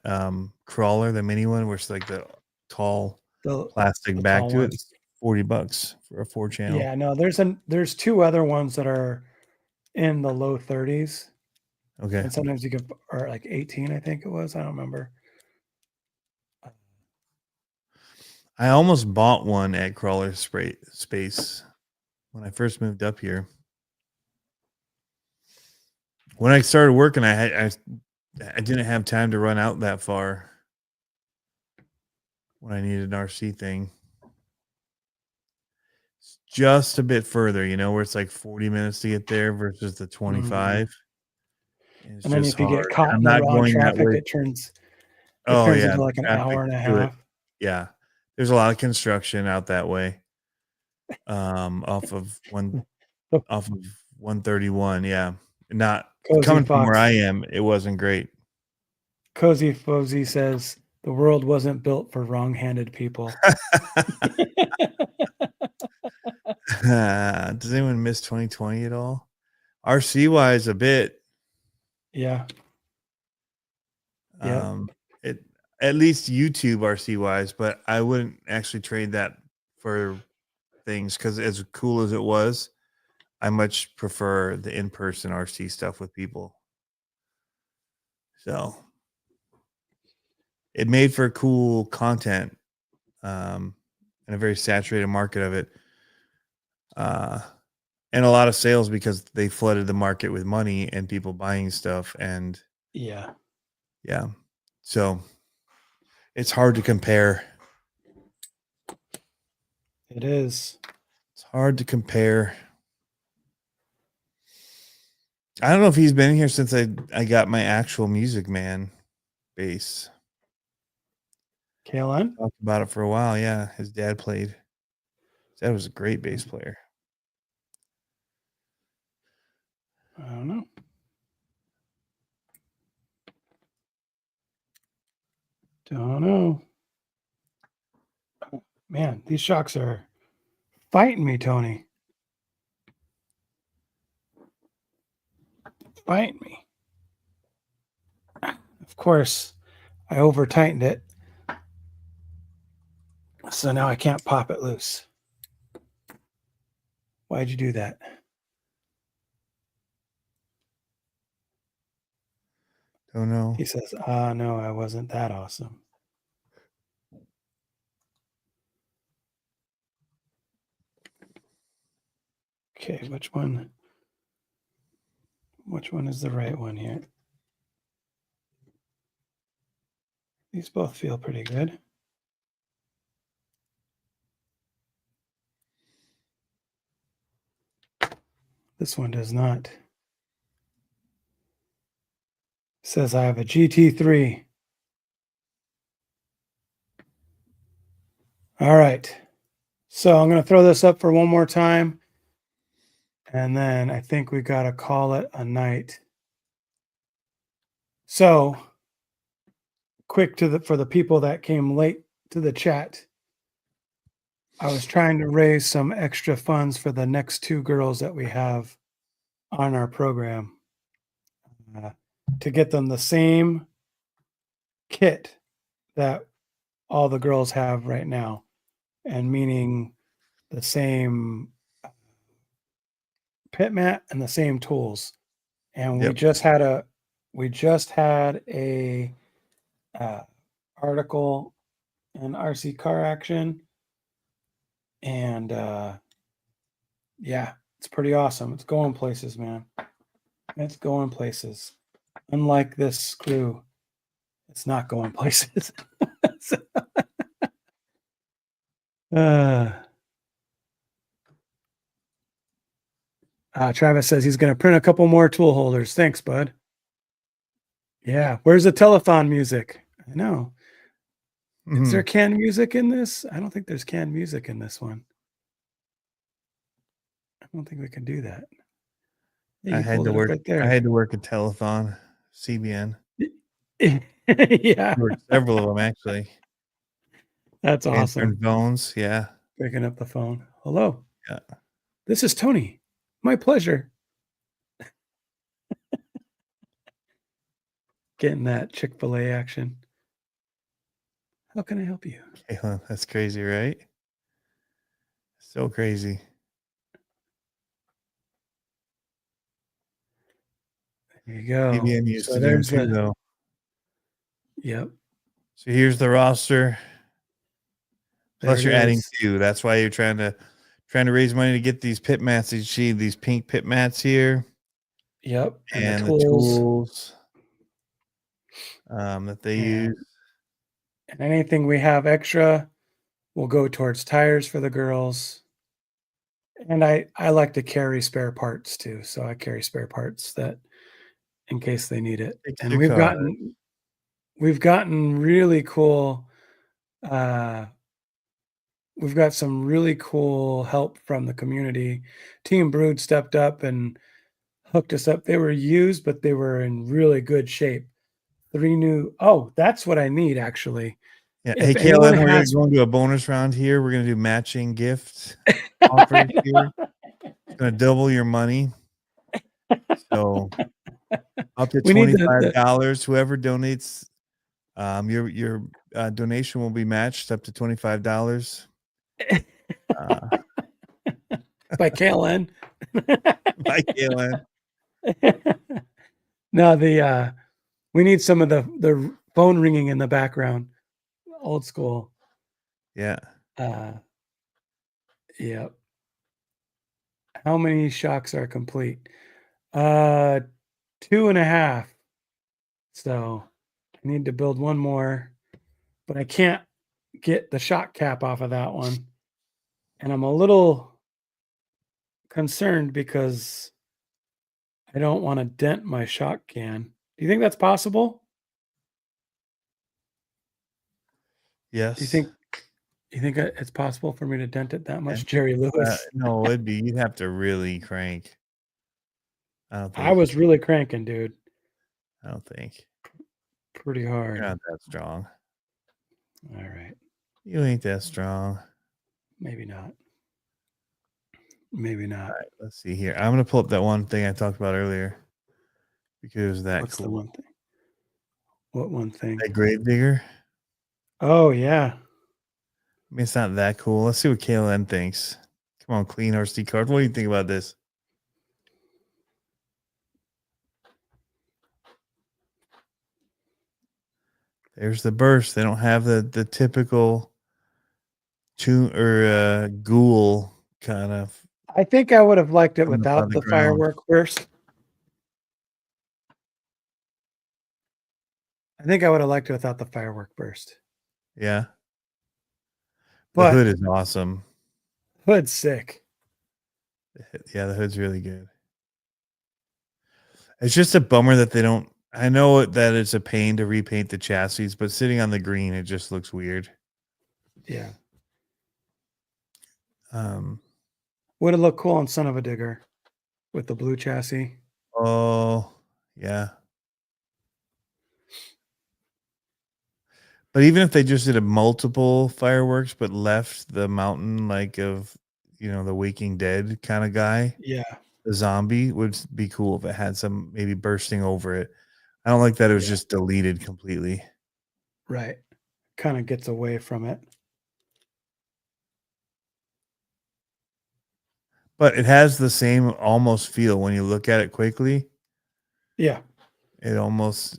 Crawler, the mini one, where it's like the tall plastic back to it. It's $40 for a 4-channel.
Yeah, no, there's two other ones that are in the low 30s.
Okay.
And sometimes you can, or like 18, I think it was. I don't remember.
I almost bought one at Crawler Space when I first moved up here. When I started working, I didn't have time to run out that far when I needed an RC thing. It's just a bit further, where it's like 40 minutes to get there versus the 25.
And then if you get caught
I'm
in the
not
wrong
going that
traffic,
way.
it turns
Oh yeah,
into like an hour and a half.
Yeah, there's a lot of construction out that way. Off of 131. Yeah, not coming from where I am. It wasn't great.
Cozy Fozzy says the world wasn't built for wrong-handed people.
Does anyone miss 2020 at all? RC wise, a bit.
Yeah. Yeah.
At least YouTube RC wise, but I wouldn't actually trade that for things because as cool as it was, I much prefer the in-person RC stuff with people. So it made for cool content, and a very saturated market of it. And a lot of sales because they flooded the market with money and people buying stuff. And
yeah.
So it's hard to compare.
It is.
It's hard to compare. I don't know if he's been here since I got my actual Music Man bass.
KLN?
Talked about it for a while. Yeah, his dad played. His dad was a great bass player.
I don't know. Don't know. Man, these shocks are fighting me, Tony. Fighting me. Of course, I over tightened it. So now I can't pop it loose. Why'd you do that?
Don't know.
He says, no, I wasn't that awesome. Okay, which one is the right one here? These both feel pretty good. This one does not. It says I have a GT3. All right. So I'm going to throw this up for one more time. And then I think we got to call it a night. So quick for the people that came late to the chat. I was trying to raise some extra funds for the next 2 girls that we have on our program to get them the same kit that all the girls have right now, and meaning the same pit mat and the same tools. And
Yep.
we just had a article in RC Car Action, and yeah, it's pretty awesome. It's going places, man. It's going places. Unlike this screw, it's not going places. Travis says he's going to print a couple more tool holders. Thanks, bud. Yeah. Where's the telethon music? I know. Is there canned music in this? I don't think there's canned music in this one. I don't think we can do that.
I had to work.
Right there.
I had to work a telethon, CBN.
Yeah.
Several of them actually.
That's awesome.
Answering phones, yeah.
Picking up the phone. Hello.
Yeah.
This is Tony. My pleasure. Getting that Chick-fil-A action. How can I help you?
Kayla, that's crazy, right? So crazy.
There you go.
CBN used to do them too, though.
Yep.
So here's the roster. Plus you're adding
is.
2. That's why you're trying to raise money to get these pit mats. You see these pink pit mats here.
Yep.
And the tools that they use.
And anything we have extra will go towards tires for the girls. And I like to carry spare parts too. So I carry spare parts that in case they need it. And we've gotten really cool. We've got some really cool help from the community. Team Brood stepped up and hooked us up. They were used, but they were in really good shape. 3 new. Oh, that's what I need actually.
Yeah. Hey, Kaylin, we're going to go into a bonus round here. We're going to do matching gift offers here. It's going to double your money. So up to $25. Whoever donates, your donation will be matched up to $25.
By KLN.
By KLN.
No, we need some of the phone ringing in the background. Old school.
Yeah.
Yep. How many shocks are complete? 2.5. So I need to build one more, but I can't get the shock cap off of that one. And I'm a little concerned because I don't want to dent my shock can. Do you think that's possible?
Yes.
You think it's possible for me to dent it that much,
And,
Jerry Lewis?
no, you'd have to really crank. I don't
I
think.
was really cranking, dude,
I don't think.
pretty
You're
hard.
not that strong.
All right,
You ain't that strong.
maybe not. Maybe not.
All right, let's see here. I'm gonna pull up that one thing I talked about earlier because that
What's the
cool.
one thing? What one thing?
That grave digger.
Oh yeah,
I mean, it's not that cool. Let's see what KLN thinks. Come on, clean RC card. What do you think about this? There's the burst. They don't have the typical tune or ghoul kind of
I think I would have liked it
coming up out
without
of the
the
ground.
firework burst. I think I would have liked it without the firework burst.
Yeah. The
But
hood is awesome.
hood's sick.
Yeah, the hood's really good. It's just a bummer that they don't. I know that it's a pain to repaint the chassis, but sitting on the green, it just looks weird.
Yeah.
Would
have looked cool on Son of a Digger with the blue chassis.
Oh, yeah. But even if they just did a multiple fireworks, but left the mountain like of, the Waking Dead kind of guy,
Yeah.
the zombie would be cool if it had some maybe bursting over it. I don't like that it was just deleted completely.
Right. Kind of gets away from it.
But it has the same almost feel when you look at it quickly.
Yeah.
It almost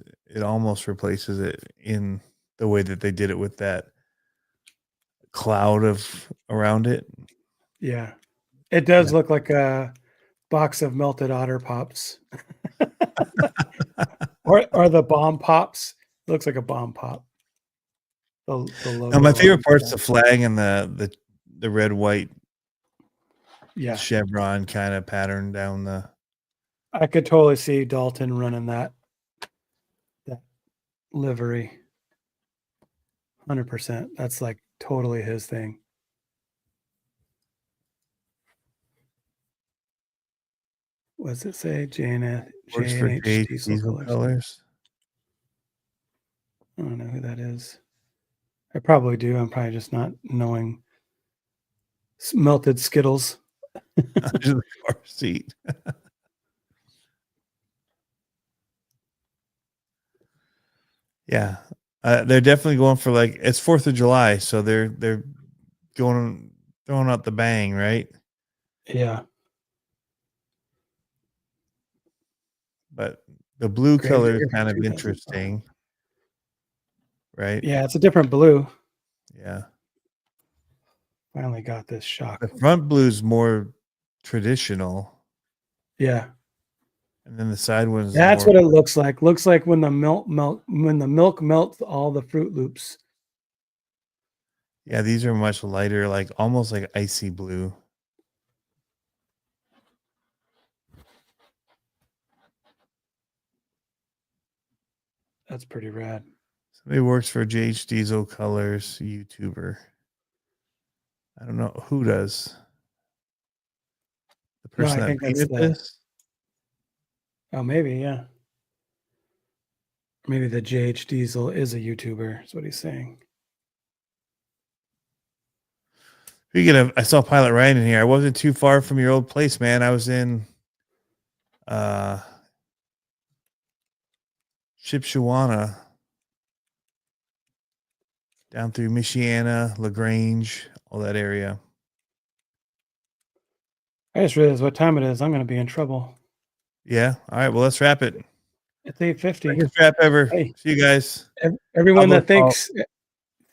replaces it in the way that they did it with that cloud of around it.
Yeah. It does look like a box of melted otter pops. or the bomb pops. It looks like a bomb pop. The logo.
Now, my favorite part's the flag and the red white chevron kind of pattern down the.
I could totally see Dalton running that livery. 100%. That's like totally his thing. What does it say?
Works for
J&H
diesel colors.
I don't know who that is. I probably do. I'm probably just not knowing melted Skittles.
Under the car seat. Yeah. They're definitely going for it's 4th of July, so they're throwing out the bang, right?
Yeah.
But the blue
Grave
color is
digger
kind of
2005.
interesting, right?
Yeah, it's a different blue.
Yeah.
Finally got this shock.
The front blue is more traditional.
Yeah.
And then the side one is
That's what it looks like. Looks like when the milk melts all the Fruit Loops.
Yeah, these are much lighter, almost like icy blue.
That's pretty rad.
Somebody works for JH Diesel Colors YouTuber. I don't know who does. The person that painted this?
Oh, maybe, yeah. Maybe the JH Diesel is a YouTuber, is what he's saying.
Speaking of, I saw Pilot Ryan in here. I wasn't too far from your old place, man. I was in Shipshewana, down through Michiana, LaGrange, all that area.
I just realized what time it is. I'm going to be in trouble.
Yeah. All right. Well, let's wrap it.
It's 8:50.
Biggest wrap ever.
Hey,
see you guys.
Everyone that thinks,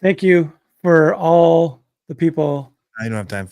thank you for all the people.
I don't have time.